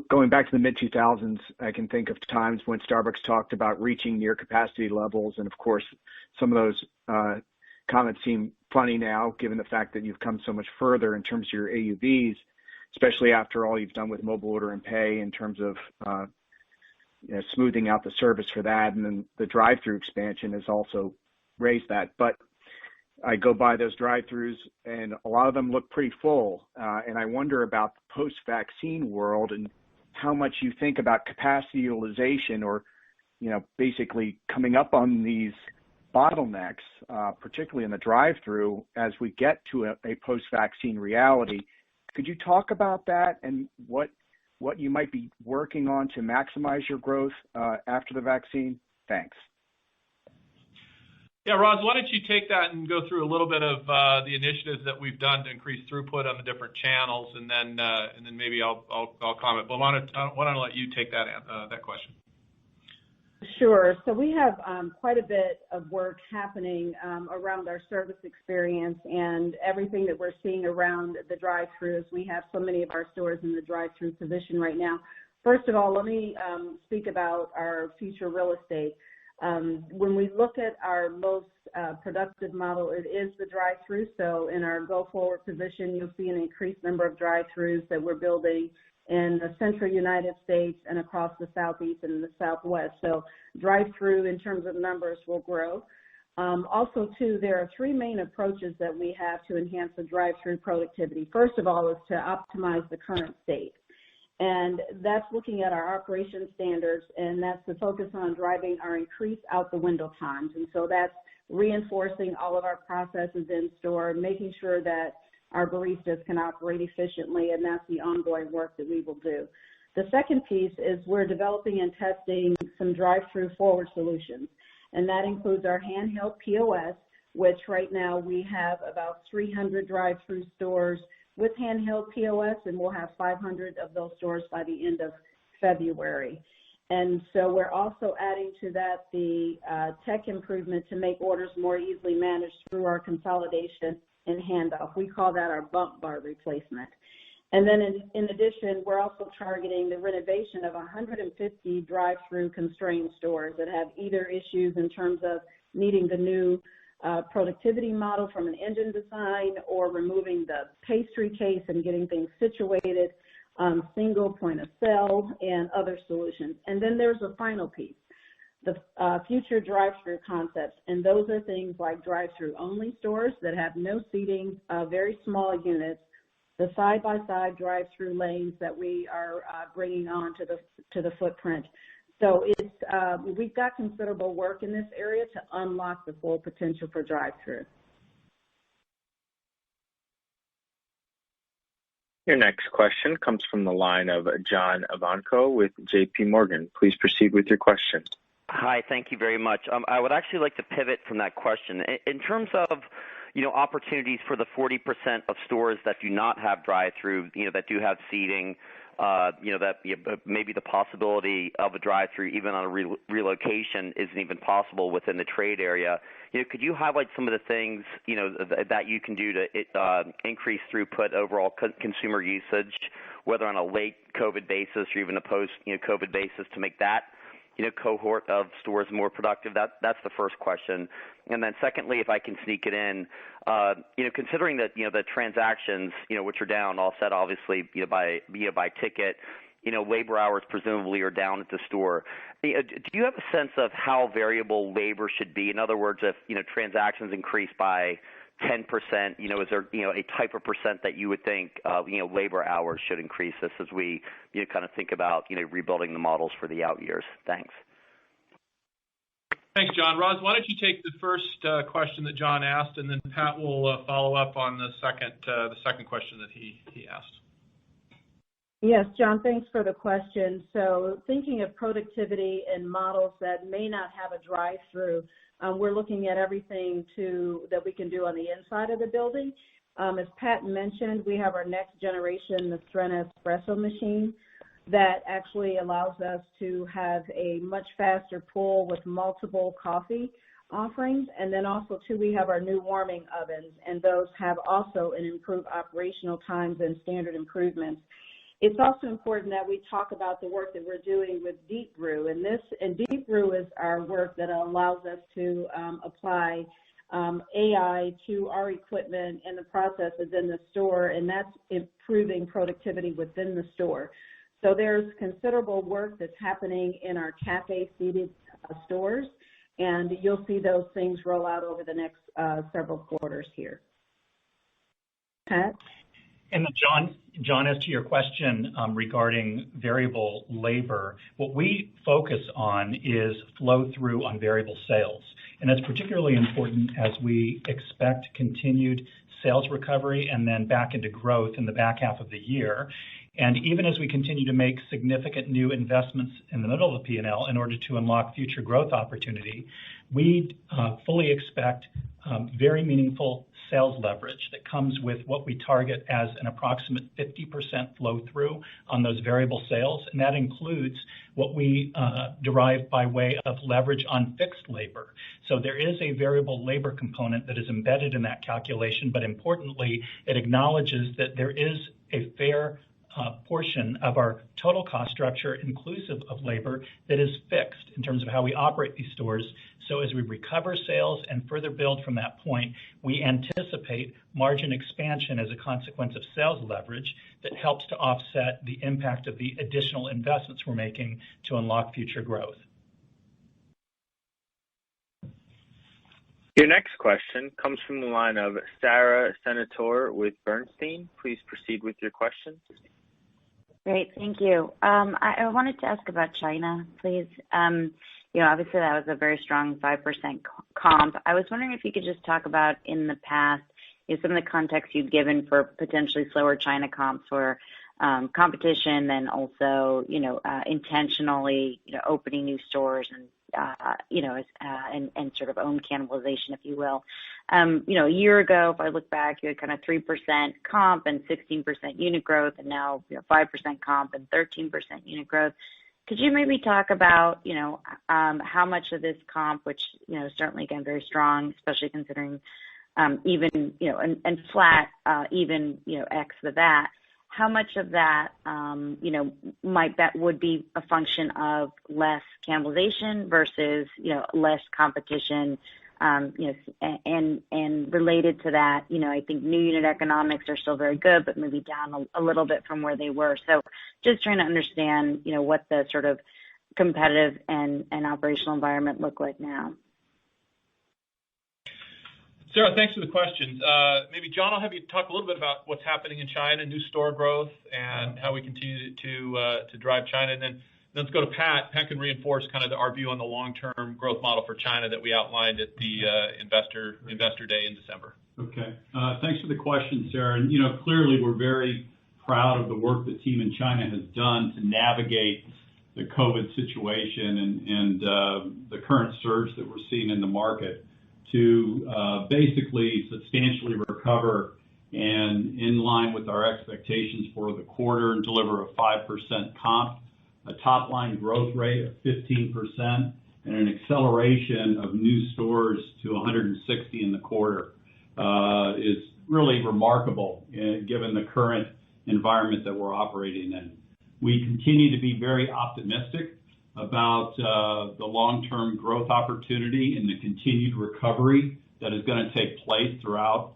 going back to the mid-2000s, I can think of times when Starbucks talked about reaching near capacity levels, and of course, some of those comments seem funny now, given the fact that you've come so much further in terms of your AUVs, especially after all you've done with mobile order and pay in terms of smoothing out the service for that, and then the drive-through expansion has also raised that. But I go by those drive-throughs, and a lot of them look pretty full, and I wonder about the post-vaccine world and how much you think about capacity utilization, or basically coming up on these bottlenecks, particularly in the drive-through, as we get to a post-vaccine reality. Could you talk about that and what you might be working on to maximize your growth after the vaccine? Thanks. Yeah, Roz, why don't you take that and go through a little bit of the initiatives that we've done to increase throughput on the different channels, and then maybe I'll comment. But why don't I let you take that question? Sure. So we have quite a bit of work happening around our service experience and everything that we're seeing around the drive-throughs. We have so many of our stores in the drive-through position right now. First of all, let me speak about our future real estate. When we look at our most productive model, it is the drive-through. So in our go-forward position, you'll see an increased number of drive-throughs that we're building in the central United States and across the Southeast and the Southwest. So drive-through in terms of numbers will grow. Also, too, there are three main approaches that we have to enhance the drive-through productivity. First of all is to optimize the current state. And that's looking at our operation standards, and that's the focus on driving our increased out-the-window times. And so that's reinforcing all of our processes in store, making sure that our baristas can operate efficiently, and that's the ongoing work that we will do. The second piece is we're developing and testing some drive-through forward solutions, and that includes our handheld POS, which right now we have about 300 drive-through stores with handheld POS, and we'll have 500 of those stores by the end of February. And so we're also adding to that the tech improvement to make orders more easily managed through our consolidation and handoff. We call that our bump bar replacement. And then in addition, we're also targeting the renovation of 150 drive-through constrained stores that have either issues in terms of needing the new productivity model from an engine design, or removing the pastry case and getting things situated, single point of sale, and other solutions. And then there's a final piece, the future drive-through concepts, and those are things like drive-through only stores that have no seating, very small units, the side-by-side drive-through lanes that we are bringing on to the footprint. So we've got considerable work in this area to unlock the full potential for drive-through. Your next question comes from the line of John Ivankoe with JP Morgan. Please proceed with your question. Hi, thank you very much. I would actually like to pivot from that question. In terms of, opportunities for the 40% of stores that do not have drive-through, that do have seating, that maybe the possibility of a drive-through even on a relocation isn't even possible within the trade area. Could you highlight some of the things, that you can do to increase throughput, overall consumer usage, whether on a late COVID basis or even a post-COVID basis, to make that cohort of stores more productive? That's the first question. And then secondly, if I can sneak it in, considering that, the transactions, which are down, offset obviously by ticket, labor hours presumably are down at the store. Do you have a sense of how variable labor should be? In other words, if, transactions increase by 10%, is there, a type of percent that you would think, labor hours should increase this as we, kind of think about, rebuilding the models for the out years? Thanks. Thanks, John. Roz, why don't you take the first question that John asked, and then Pat will follow up on the second question that he asked. Yes, John, thanks for the question. So thinking of productivity and models that may not have a drive-through, we're looking at everything that we can do on the inside of the building. As Pat mentioned, we have our next generation Mastrena espresso machine that actually allows us to have a much faster pull with multiple coffee offerings. And then also, too, we have our new warming ovens, and those have also an improved operational times and standard improvements. It's also important that we talk about the work that we're doing with Deep Brew, and Deep Brew is our work that allows us to apply AI to our equipment and the processes in the store, and that's improving productivity within the store. So there's considerable work that's happening in our cafe-seated stores, and you'll see those things roll out over the next several quarters here. Pat? And John, as to your question regarding variable labor, what we focus on is flow through on variable sales. And that's particularly important as we expect continued sales recovery and then back into growth in the back half of the year. And even as we continue to make significant new investments in the middle of the P&L in order to unlock future growth opportunity, we fully expect very meaningful sales leverage that comes with what we target as an approximate 50% flow through on those variable sales. And that includes what we derive by way of leverage on fixed labor. So there is a variable labor component that is embedded in that calculation, but importantly, it acknowledges that there is a fair portion of our total cost structure, inclusive of labor, that is fixed in terms of how we operate these stores. So as we recover sales and further build from that point, we anticipate margin expansion as a consequence of sales leverage that helps to offset the impact of the additional investments we're making to unlock future growth. Your next question comes from the line of Sara Senatore with Bernstein. Please proceed with your question. Great, thank you. I wanted to ask about China, please. Obviously that was a very strong 5% comp. I was wondering if you could just talk about in the past, some of the context you've given for potentially slower China comps for competition and also, intentionally, opening new stores and, and sort of own cannibalization, if you will. A year ago, if I look back, you had kind of 3% comp and 16% unit growth, and now 5% comp and 13% unit growth. Could you maybe talk about, how much of this comp, which, certainly again very strong, especially considering even, and flat, even, X the VAT, how much of that, would be a function of less cannibalization versus, less competition, and related to that, I think new unit economics are still very good, but maybe down a little bit from where they were. So just trying to understand, what the sort of competitive and operational environment look like now. Sarah, thanks for the questions. Maybe John, I'll have you talk a little bit about what's happening in China, new store growth, and how we continue to drive China. And then let's go to Pat. Pat can reinforce kind of our view on the long-term growth model for China that we outlined at the Investor Day in December. Okay. Thanks for the question, Sarah. And, clearly we're very proud of the work the team in China has done to navigate the COVID situation and the current surge that we're seeing in the market to basically substantially recover and in line with our expectations for the quarter and deliver a 5% comp, a top line growth rate of 15%, and an acceleration of new stores to 160 in the quarter is really remarkable given the current environment that we're operating in. We continue to be very optimistic about the long-term growth opportunity and the continued recovery that is going to take place throughout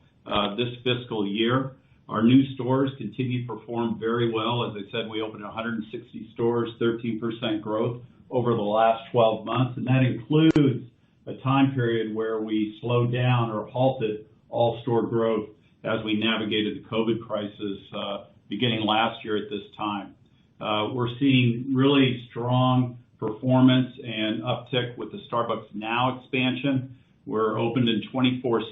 this fiscal year. Our new stores continue to perform very well. As I said, we opened 160 stores, 13% growth over the last 12 months, and that includes a time period where we slowed down or halted all store growth as we navigated the COVID crisis beginning last year at this time. We're seeing really strong performance and uptick with the Starbucks Now expansion. We're opened 24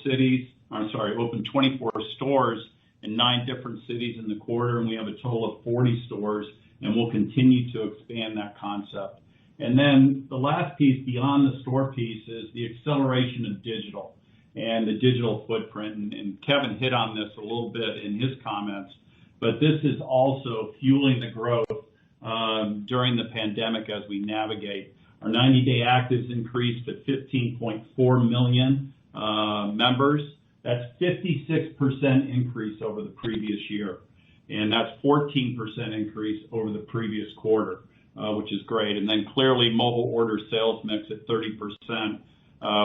stores in 9 different cities in the quarter, and we have a total of 40 stores, and we'll continue to expand that concept. And then the last piece beyond the store piece is the acceleration of digital. and the digital footprint. And Kevin hit on this a little bit in his comments, but this is also fueling the growth during the pandemic as we navigate. Our 90-day actives increased to 15.4 million members. That's 56% increase over the previous year, and that's 14% increase over the previous quarter, which is great. And then clearly mobile order sales mix at 30%,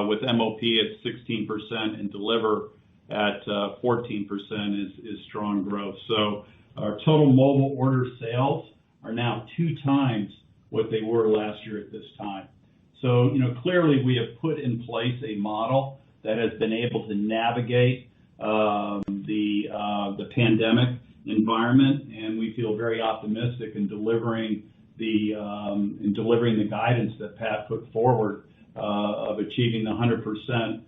with MOP at 16% and deliver at 14% is strong growth. So our total mobile order sales are now 2 times what they were last year at this time. So, clearly we have put in place a model that has been able to navigate the pandemic environment, and we feel very optimistic in delivering the guidance that Pat put forward of achieving the 100%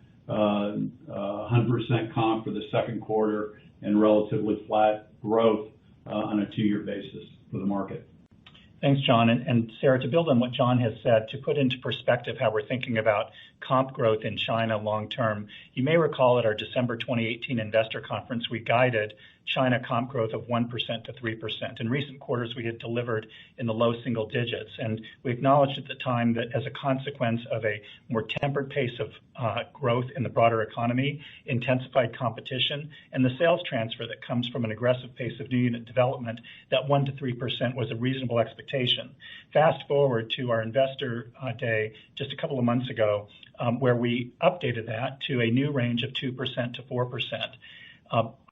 comp for the second quarter and relatively flat growth on a 2-year basis for the market. Thanks, John. And Sarah, to build on what John has said, to put into perspective how we're thinking about comp growth in China long term, you may recall at our December 2018 investor conference, we guided China comp growth of 1% to 3%. In recent quarters, we had delivered in the low single digits, and we acknowledged at the time that as a consequence of a more tempered pace of growth in the broader economy, intensified competition, and the sales transfer that comes from an aggressive pace of new unit development, that 1% to 3% was a reasonable expectation. Fast forward to our investor day just a couple of months ago, where we updated that to a new range of 2% to 4%.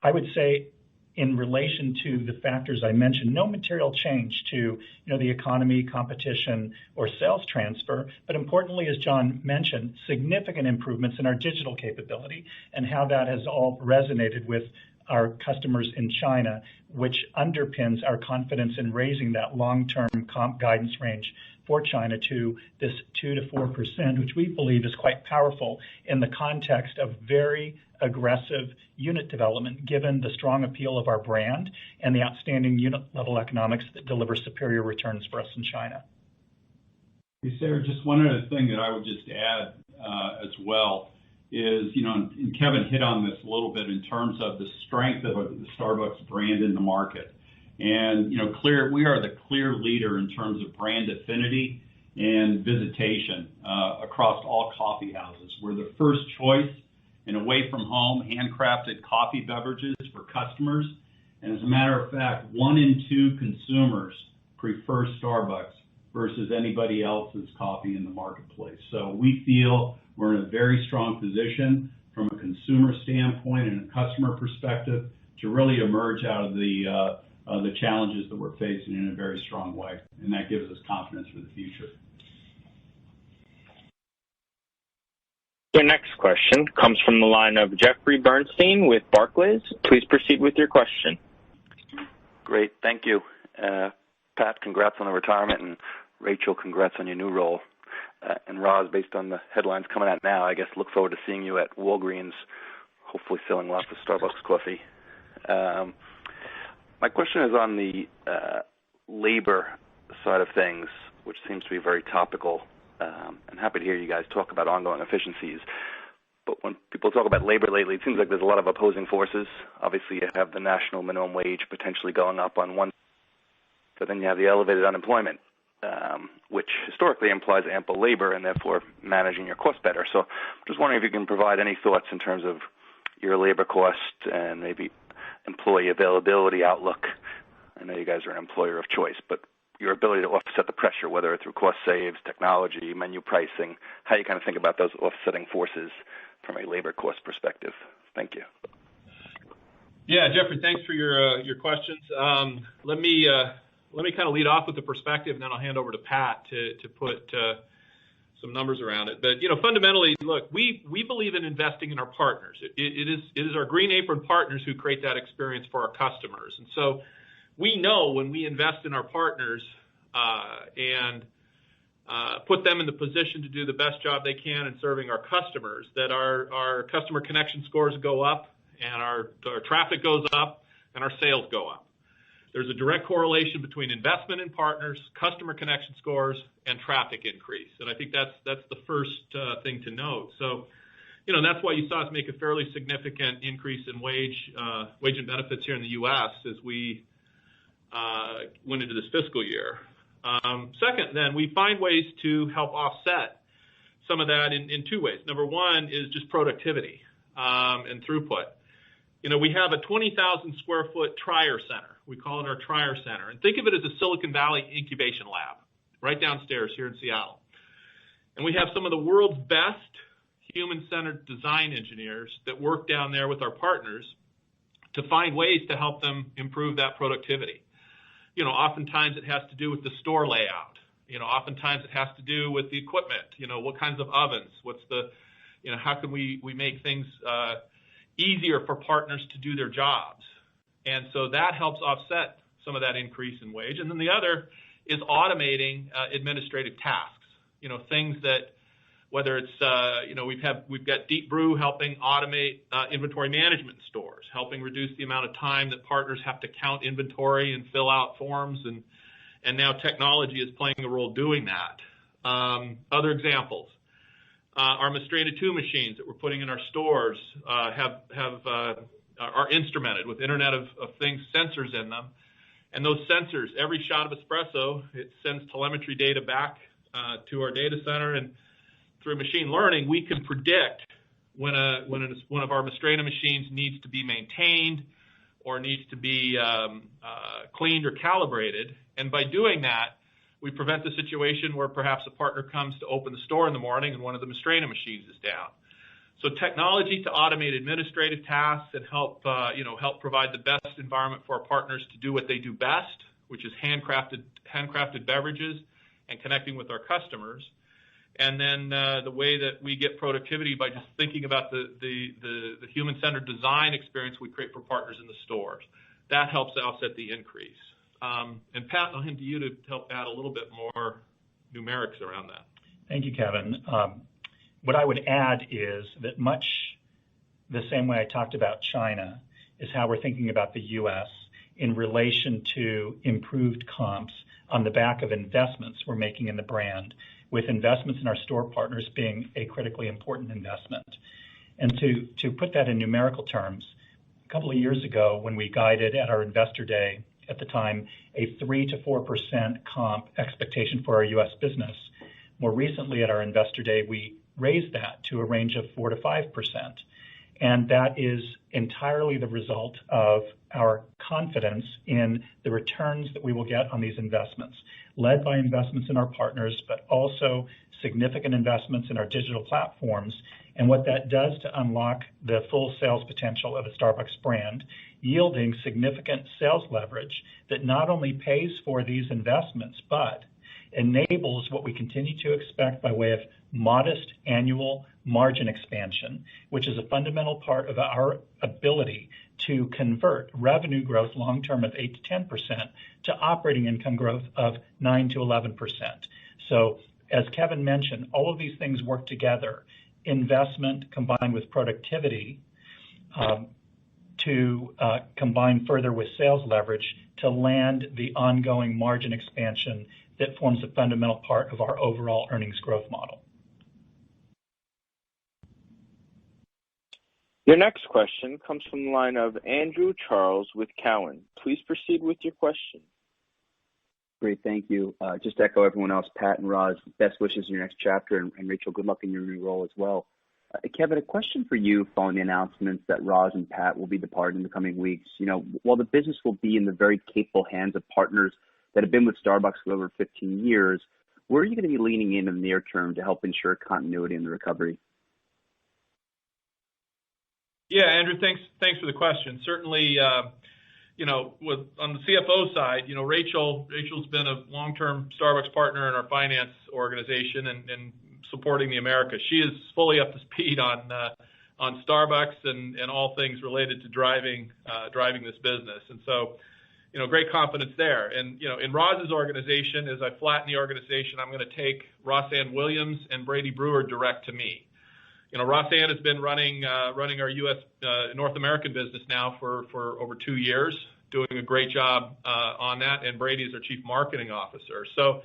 I would say, in relation to the factors I mentioned, no material change to the economy, competition, or sales transfer, but importantly, as John mentioned, significant improvements in our digital capability and how that has all resonated with our customers in China, which underpins our confidence in raising that long-term comp guidance range for China to this 2% to 4%, which we believe is quite powerful in the context of very aggressive unit development, given the strong appeal of our brand and the outstanding unit level economics that deliver superior returns for us in China. Hey, Sarah, just one other thing that I would just add as well is, and Kevin hit on this a little bit in terms of the strength of the Starbucks brand in the market. And, we are the clear leader in terms of brand affinity and visitation across all coffee houses. We're the first choice in away from home handcrafted coffee beverages for customers. And as a matter of fact, 1 in 2 consumers prefer Starbucks versus anybody else's coffee in the marketplace. So we feel we're in a very strong position from a consumer standpoint and a customer perspective to really emerge out of the challenges that we're facing in a very strong way. And that gives us confidence for the future. Your next question comes from the line of Jeffrey Bernstein with Barclays. Please proceed with your question. Great, thank you. Pat, congrats on the retirement, and Rachel, congrats on your new role. And Roz, based on the headlines coming out now, I guess look forward to seeing you at Walgreens, hopefully selling lots of Starbucks coffee. My question is on the labor side of things, which seems to be very topical. I'm happy to hear you guys talk about ongoing efficiencies. But when people talk about labor lately, it seems like there's a lot of opposing forces. Obviously, you have the national minimum wage potentially going up on one, but then you have the elevated unemployment, which historically implies ample labor and therefore managing your costs better. So I'm just wondering if you can provide any thoughts in terms of your labor cost and maybe employee availability outlook. I know you guys are an employer of choice, but your ability to offset the pressure, whether it's through cost saves, technology, menu pricing, how you kind of think about those offsetting forces from a labor cost perspective. Thank you. Yeah, Jeffrey, thanks for your questions. Let me kind of lead off with the perspective, and then I'll hand over to Pat to put some numbers around it. But fundamentally, look, we believe in investing in our partners. It is our Green Apron partners who create that experience for our customers, and so we know when we invest in our partners and put them in the position to do the best job they can in serving our customers, that our customer connection scores go up, and our traffic goes up, and our sales go up. There's a direct correlation between investment in partners, customer connection scores, and traffic increase. And I think that's the first thing to note. So, That's why you saw us make a fairly significant increase in wage and benefits here in the U.S. as we went into this fiscal year. Second, then, we find ways to help offset some of that in two ways. Number one is just productivity and throughput. We have a 20,000 square foot Trier Center. We call it our Trier Center. And think of it as a Silicon Valley incubation lab right downstairs here in Seattle. And we have some of the world's best human-centered design engineers that work down there with our partners to find ways to help them improve that productivity. Oftentimes it has to do with the store layout. Oftentimes it has to do with the equipment. What kinds of ovens? How can we make things easier for partners to do their jobs? And so that helps offset some of that increase in wage. And then the other is automating administrative tasks. Things that, whether it's we've got Deep Brew helping automate inventory management in stores, helping reduce the amount of time that partners have to count inventory and fill out forms, and now technology is playing a role doing that. Other examples, our Mastrena 2 machines that we're putting in our stores are instrumented with Internet of Things sensors in them, and those sensors, every shot of espresso, it sends telemetry data back to our data center, and through machine learning, we can predict when one of our Mastrena machines needs to be maintained or needs to be cleaned or calibrated. And by doing that, we prevent the situation where perhaps a partner comes to open the store in the morning and one of the Mastrena machines is down. So technology to automate administrative tasks and help provide the best environment for our partners to do what they do best, which is handcrafted beverages and connecting with our customers. And then the way that we get productivity by just thinking about the human-centered design experience we create for partners in the stores. That helps offset the increase. And Pat, I'll hand to you to help add a little bit more numerics around that. Thank you, Kevin. What I would add is that much the same way I talked about China is how we're thinking about the U.S. in relation to improved comps on the back of investments we're making in the brand, with investments in our store partners being a critically important investment. And to put that in numerical terms, a couple of years ago when we guided at our Investor Day, at the time, a 3 to 4% comp expectation for our U.S. business. More recently at our Investor Day, we raised that to a range of 4 to 5%. And that is entirely the result of our confidence in the returns that we will get on these investments, led by investments in our partners, but also significant investments in our digital platforms, and what that does to unlock the full sales potential of a Starbucks brand, yielding significant sales leverage that not only pays for these investments, but enables what we continue to expect by way of modest annual margin expansion, which is a fundamental part of our ability to convert revenue growth long-term of 8 to 10% to operating income growth of 9 to 11%. So as Kevin mentioned, all of these things work together, investment combined with productivity to combine further with sales leverage to land the ongoing margin expansion that forms a fundamental part of our overall earnings growth model. Your next question comes from the line of Andrew Charles with Cowen. Please proceed with your question. Great, thank you. Just to echo everyone else, Pat and Roz, best wishes in your next chapter, and Rachel, good luck in your new role as well. Kevin, a question for you following the announcements that Roz and Pat will be departing in the coming weeks. While the business will be in the very capable hands of partners that have been with Starbucks for over 15 years, where are you going to be leaning in the near term to help ensure continuity in the recovery? Yeah, Andrew, thanks for the question. Certainly, on the CFO side, Rachel's been a long-term Starbucks partner in our finance organization and supporting the Americas. She is fully up to speed on Starbucks and all things related to driving this business. And so, great confidence there. And, in Roz's organization, as I flatten the organization, I'm going to take Rossann Williams and Brady Brewer direct to me. Rossann has been running our U.S. North American business now for over 2 years, doing a great job on that, and Brady is our Chief Marketing Officer. So,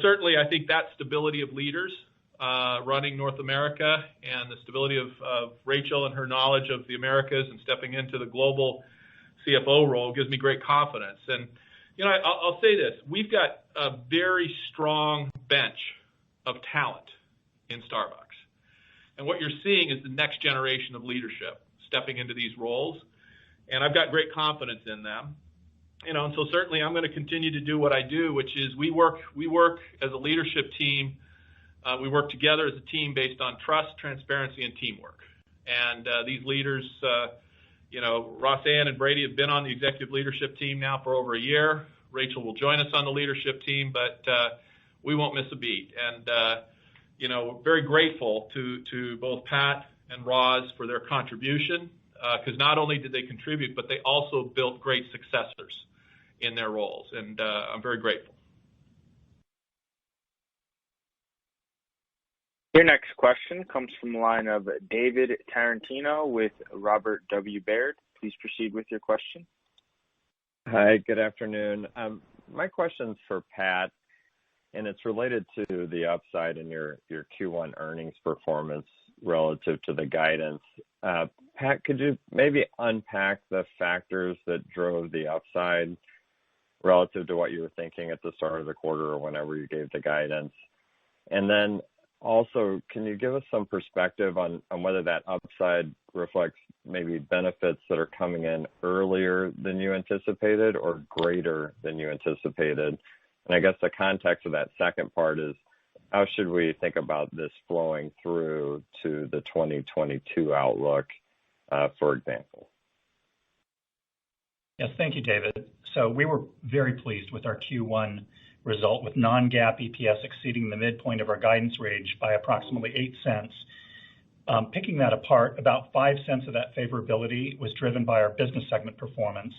certainly I think that stability of leaders running North America, and the stability of Rachel and her knowledge of the Americas and stepping into the global CFO role gives me great confidence. And, I'll say this, we've got a very strong bench of talent in Starbucks. And what you're seeing is the next generation of leadership stepping into these roles. And I've got great confidence in them. And so certainly I'm going to continue to do what I do, which is we work as a leadership team. We work together as a team based on trust, transparency, and teamwork. And these leaders, Roseanne and Brady have been on the executive leadership team now for over a year. Rachel will join us on the leadership team, but we won't miss a beat. And, we're very grateful to both Pat and Roz for their contribution, because not only did they contribute, but they also built great successors in their roles. And I'm very grateful. Your next question comes from the line of David Tarantino with Robert W. Baird. Please proceed with your question. Hi, good afternoon. My question's for Pat, and it's related to the upside in your Q1 earnings performance relative to the guidance. Pat, could you maybe unpack the factors that drove the upside relative to what you were thinking at the start of the quarter or whenever you gave the guidance? And then also, can you give us some perspective on whether that upside reflects maybe benefits that are coming in earlier than you anticipated or greater than you anticipated? And I guess the context of that second part is, how should we think about this flowing through to the 2022 outlook, for example? Yes, thank you, David. So we were very pleased with our Q1 result, with non-GAAP EPS exceeding the midpoint of our guidance range by approximately 8 cents. Picking that apart, about 5 cents of that favorability was driven by our business segment performance,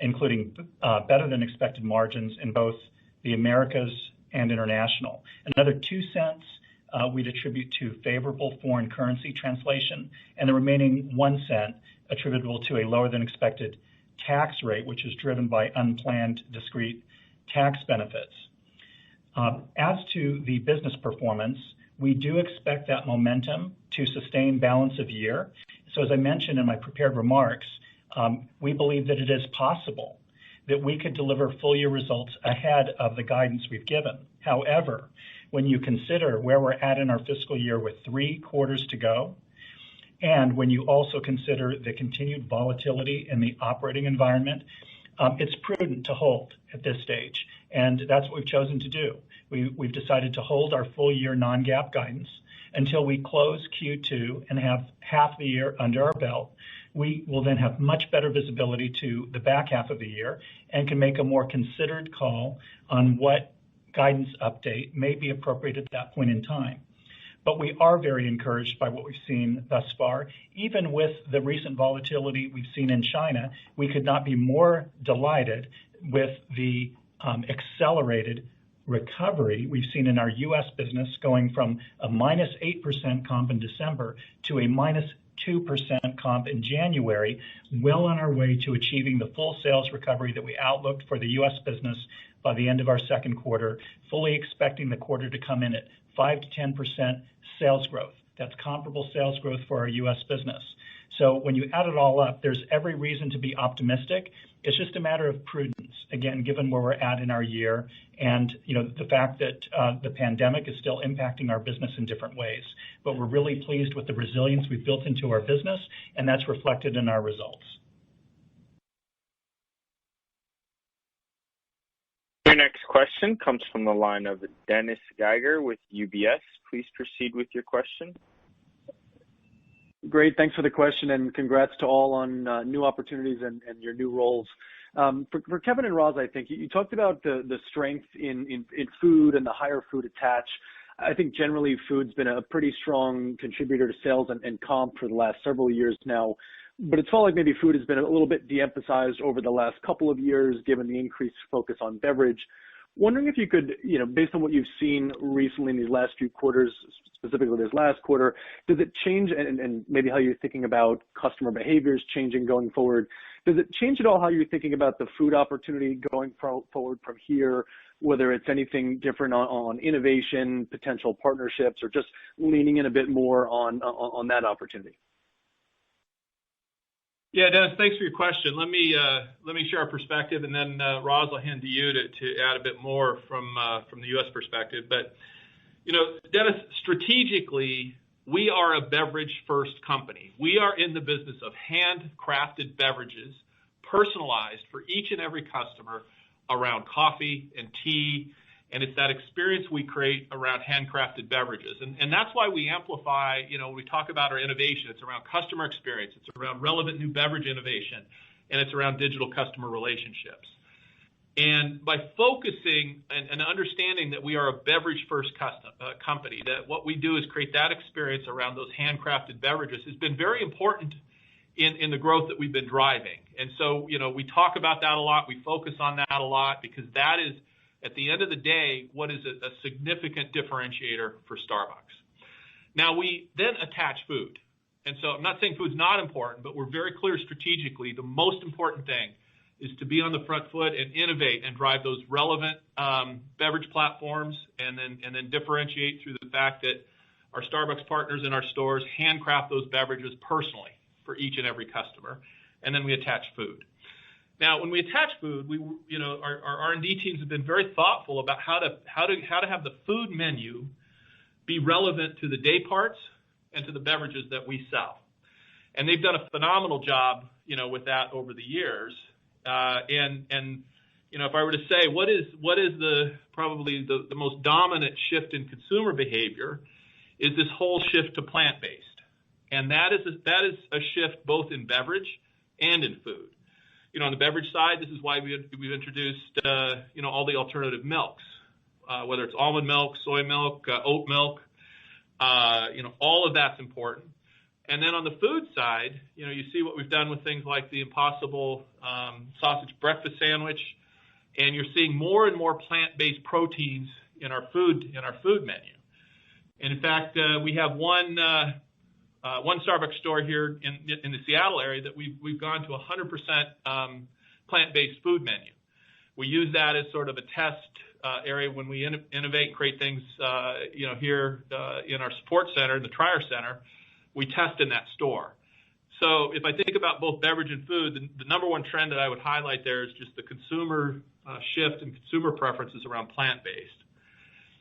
including better than expected margins in both the Americas and International. Another 2 cents we'd attribute to favorable foreign currency translation, and the remaining 1 cent attributable to a lower than expected tax rate, which is driven by unplanned discrete tax benefits. As to the business performance, we do expect that momentum to sustain balance of year. So as I mentioned in my prepared remarks, we believe that it is possible that we could deliver full year results ahead of the guidance we've given. However, when you consider where we're at in our fiscal year with 3 quarters to go, and when you also consider the continued volatility in the operating environment, it's prudent to hold at this stage, and that's what we've chosen to do. We've decided to hold our full year non-GAAP guidance until we close Q2 and have half the year under our belt. We will then have much better visibility to the back half of the year and can make a more considered call on what guidance update may be appropriate at that point in time. But we are very encouraged by what we've seen thus far. Even with the recent volatility we've seen in China, we could not be more delighted with the accelerated recovery we've seen in our U.S. business, going from a minus 8% comp in December to a minus 2% comp in January, well on our way to achieving the full sales recovery that we outlooked for the U.S. business by the end of our second quarter, fully expecting the quarter to come in at 5 to 10% sales growth. That's comparable sales growth for our U.S. business. So when you add it all up, there's every reason to be optimistic. It's just a matter of prudence, again, given where we're at in our year and the fact that the pandemic is still impacting our business in different ways. But we're really pleased with the resilience we've built into our business, and that's reflected in our results. Your next question comes from the line of Dennis Geiger with UBS. Please proceed with your question. Great. Thanks for the question, and congrats to all on new opportunities and your new roles. For Kevin and Roz, I think you talked about the strength in food and the higher food attach. I think generally food's been a pretty strong contributor to sales and comp for the last several years now. But it felt like maybe food has been a little bit de-emphasized over the last couple of years, given the increased focus on beverage. Wondering if you could, based on what you've seen recently in these last few quarters, specifically this last quarter, does it change and maybe how you're thinking about customer behaviors changing going forward? Does it change at all how you're thinking about the food opportunity going forward from here, whether it's anything different on innovation, potential partnerships, or just leaning in a bit more on that opportunity? Yeah, Dennis, thanks for your question. Let me share our perspective, and then Roz, I'll hand to you to add a bit more from the U.S. perspective. But Dennis, strategically, we are a beverage-first company. We are in the business of handcrafted beverages, personalized for each and every customer around coffee and tea, and it's that experience we create around handcrafted beverages. And that's why we amplify, when we talk about our innovation, it's around customer experience, it's around relevant new beverage innovation, and it's around digital customer relationships. And by focusing and understanding that we are a beverage-first company, that what we do is create that experience around those handcrafted beverages has been very important in the growth that we've been driving. And so, we talk about that a lot. We focus on that a lot because that is, at the end of the day, what is a significant differentiator for Starbucks. Now, we then attach food. And so I'm not saying food's not important, but we're very clear strategically the most important thing is to be on the front foot and innovate and drive those relevant beverage platforms and then differentiate through the fact that our Starbucks partners in our stores handcraft those beverages personally for each and every customer, and then we attach food. Now, when we attach food, our R&D teams have been very thoughtful about how to have the food menu be relevant to the day parts and to the beverages that we sell, and they've done a phenomenal job, with that over the years. If I were to say what is probably the most dominant shift in consumer behavior is this whole shift to plant-based. And that is a shift both in beverage and in food. On the beverage side, this is why we've introduced, all the alternative milks, whether it's almond milk, soy milk, oat milk, all of that's important. And then on the food side, you see what we've done with things like the Impossible sausage breakfast sandwich, and you're seeing more and more plant-based proteins in our food menu. And in fact, we have one Starbucks store here in the Seattle area that we've gone to 100% plant-based food menu. We use that as sort of a test area when we innovate and create things, here in our support center, in the Trier Center. We test in that store. So if I think about both beverage and food, the number one trend that I would highlight there is just the consumer shift and consumer preferences around plant-based.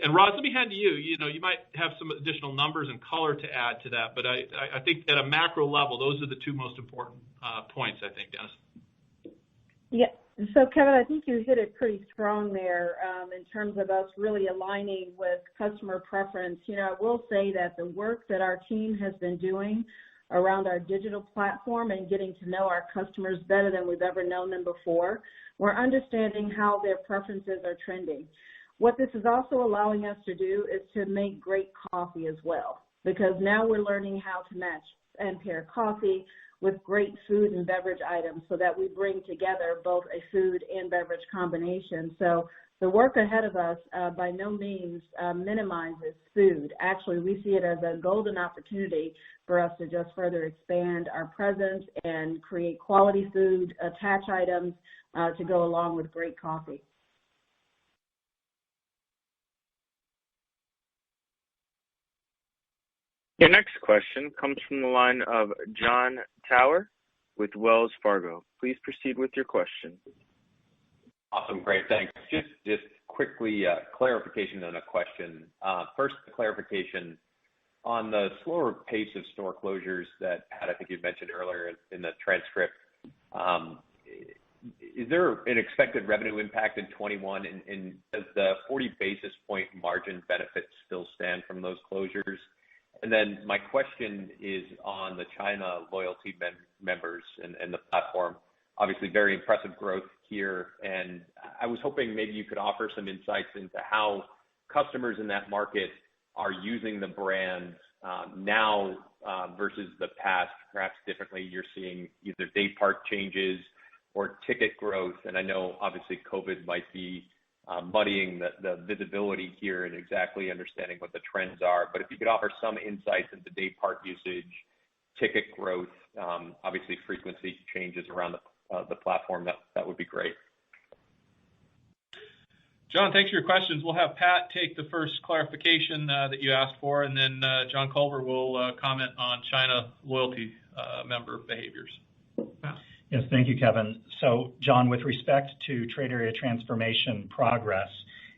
And Roz, let me hand to you. You might have some additional numbers and color to add to that, but I think at a macro level, those are the two most important points, I think, Dennis. Yeah. So, Kevin, I think you hit it pretty strong there in terms of us really aligning with customer preference. I will say that the work that our team has been doing around our digital platform and getting to know our customers better than we've ever known them before, we're understanding how their preferences are trending. What this is also allowing us to do is to make great coffee as well, because now we're learning how to match and pair coffee with great food and beverage items so that we bring together both a food and beverage combination. So the work ahead of us by no means minimizes food. Actually, we see it as a golden opportunity for us to just further expand our presence and create quality food, attach items to go along with great coffee. Your next question comes from the line of Jon Tower with Wells Fargo. Please proceed with your question. Awesome. Great. Thanks. Just quickly, clarification and a question. First, the clarification on the slower pace of store closures that, Pat, I think you mentioned earlier in the transcript. Is there an expected revenue impact in 21, and does the 40 basis point margin benefit still stand from those closures? And then my question is on the China loyalty members and the platform. Obviously, very impressive growth here, and I was hoping maybe you could offer some insights into how customers in that market are using the brand now versus the past, perhaps differently. You're seeing either day part changes or ticket growth, and I know obviously COVID might be muddying the visibility here and exactly understanding what the trends are. But if you could offer some insights into day part usage, ticket growth, obviously frequency changes around the platform, that would be great. John, thanks for your questions. We'll have Pat take the first clarification that you asked for, and then John Culver will comment on China loyalty member behaviors. Pat? Yes, thank you, Kevin. So, John, with respect to trade area transformation progress,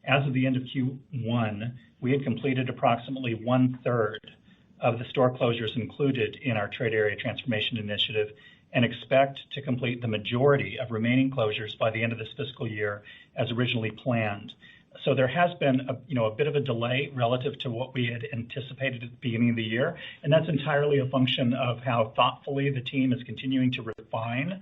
as of the end of Q1, we had completed approximately 1/3 of the store closures included in our trade area transformation initiative and expect to complete the majority of remaining closures by the end of this fiscal year as originally planned. So there has been a bit of a delay relative to what we had anticipated at the beginning of the year, and that's entirely a function of how thoughtfully the team is continuing to refine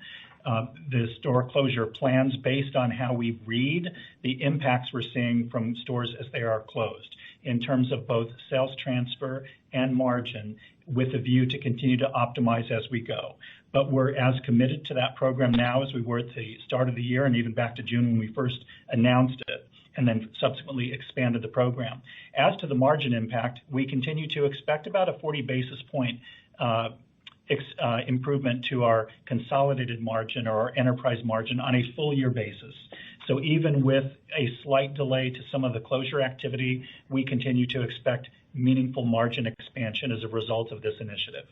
the store closure plans based on how we read the impacts we're seeing from stores as they are closed in terms of both sales transfer and margin, with a view to continue to optimize as we go. But we're as committed to that program now as we were at the start of the year and even back to June when we first announced it and then subsequently expanded the program. As to the margin impact, we continue to expect about a 40 basis point improvement to our consolidated margin or our enterprise margin on a full year basis. So even with a slight delay to some of the closure activity, we continue to expect meaningful margin expansion as a result of this initiative.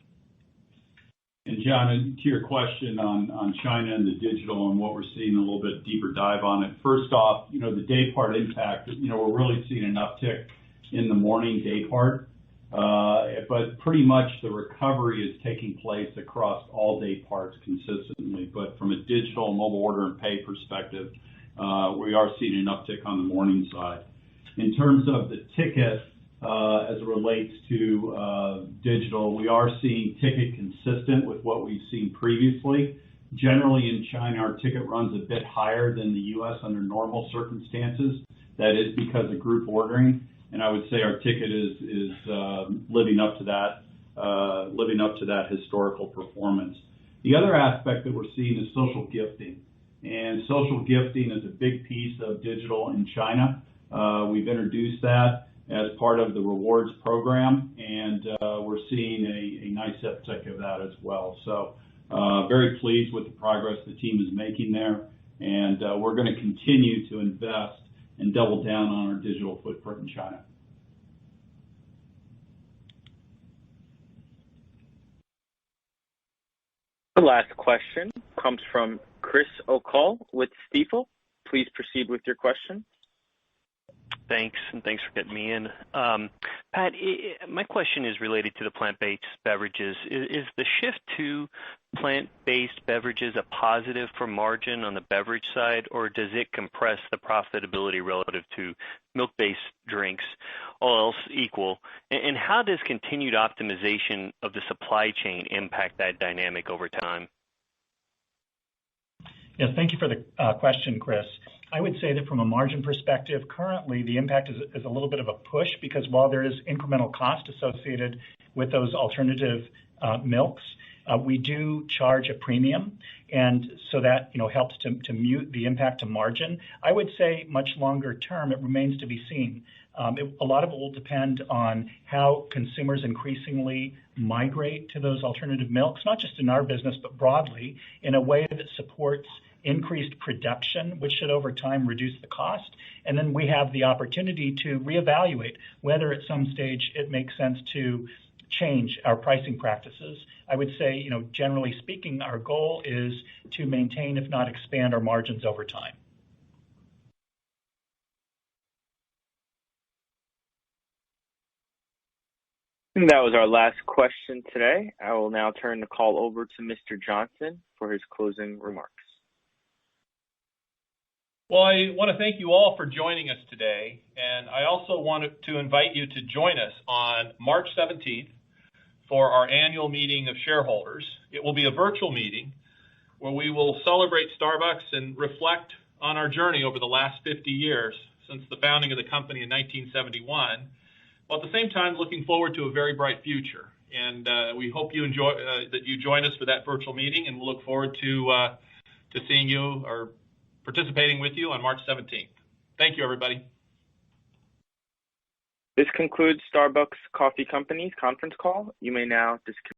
And John, to your question on China and the digital and what we're seeing, a little bit deeper dive on it. First off, the day part impact, we're really seeing an uptick in the morning day part. But pretty much the recovery is taking place across all day parts consistently. But from a digital mobile order and pay perspective, we are seeing an uptick on the morning side. In terms of the ticket, as it relates to digital, we are seeing ticket consistent with what we've seen previously. Generally in China, our ticket runs a bit higher than the U.S. under normal circumstances. That is because of group ordering, and I would say our ticket is living up to that historical performance. The other aspect that we're seeing is social gifting, and social gifting is a big piece of digital in China. We've introduced that as part of the rewards program, and we're seeing a nice uptick of that as well. So very pleased with the progress the team is making there, and we're going to continue to invest and double down on our digital footprint in China. The last question comes from Chris O'Cull with Stifel. Please proceed with your question. Thanks, and thanks for getting me in. Pat, my question is related to the plant-based beverages. Is the shift to plant-based beverages a positive for margin on the beverage side, or does it compress the profitability relative to milk-based drinks, all else equal? And how does continued optimization of the supply chain impact that dynamic over time? Yes, thank you for the question, Chris. I would say that from a margin perspective, currently the impact is a little bit of a push because while there is incremental cost associated with those alternative milks, we do charge a premium, and so that helps to mute the impact to margin. I would say much longer term, it remains to be seen. A lot of it will depend on how consumers increasingly migrate to those alternative milks, not just in our business, but broadly, in a way that supports increased production, which should over time reduce the cost. And then we have the opportunity to reevaluate whether at some stage it makes sense to change our pricing practices. I would say, generally speaking, our goal is to maintain, if not expand, our margins over time. And that was our last question today. I will now turn the call over to Mr. Johnson for his closing remarks. Well, I want to thank you all for joining us today, and I also wanted to invite you to join us on March 17th for our annual meeting of shareholders. It will be a virtual meeting where we will celebrate Starbucks and reflect on our journey over the last 50 years since the founding of the company in 1971, while at the same time looking forward to a very bright future. And we hope you enjoy that you join us for that virtual meeting, and we'll look forward to seeing you or participating with you on March 17th. Thank you, everybody. This concludes Starbucks Coffee Company's conference call. You may now disconnect.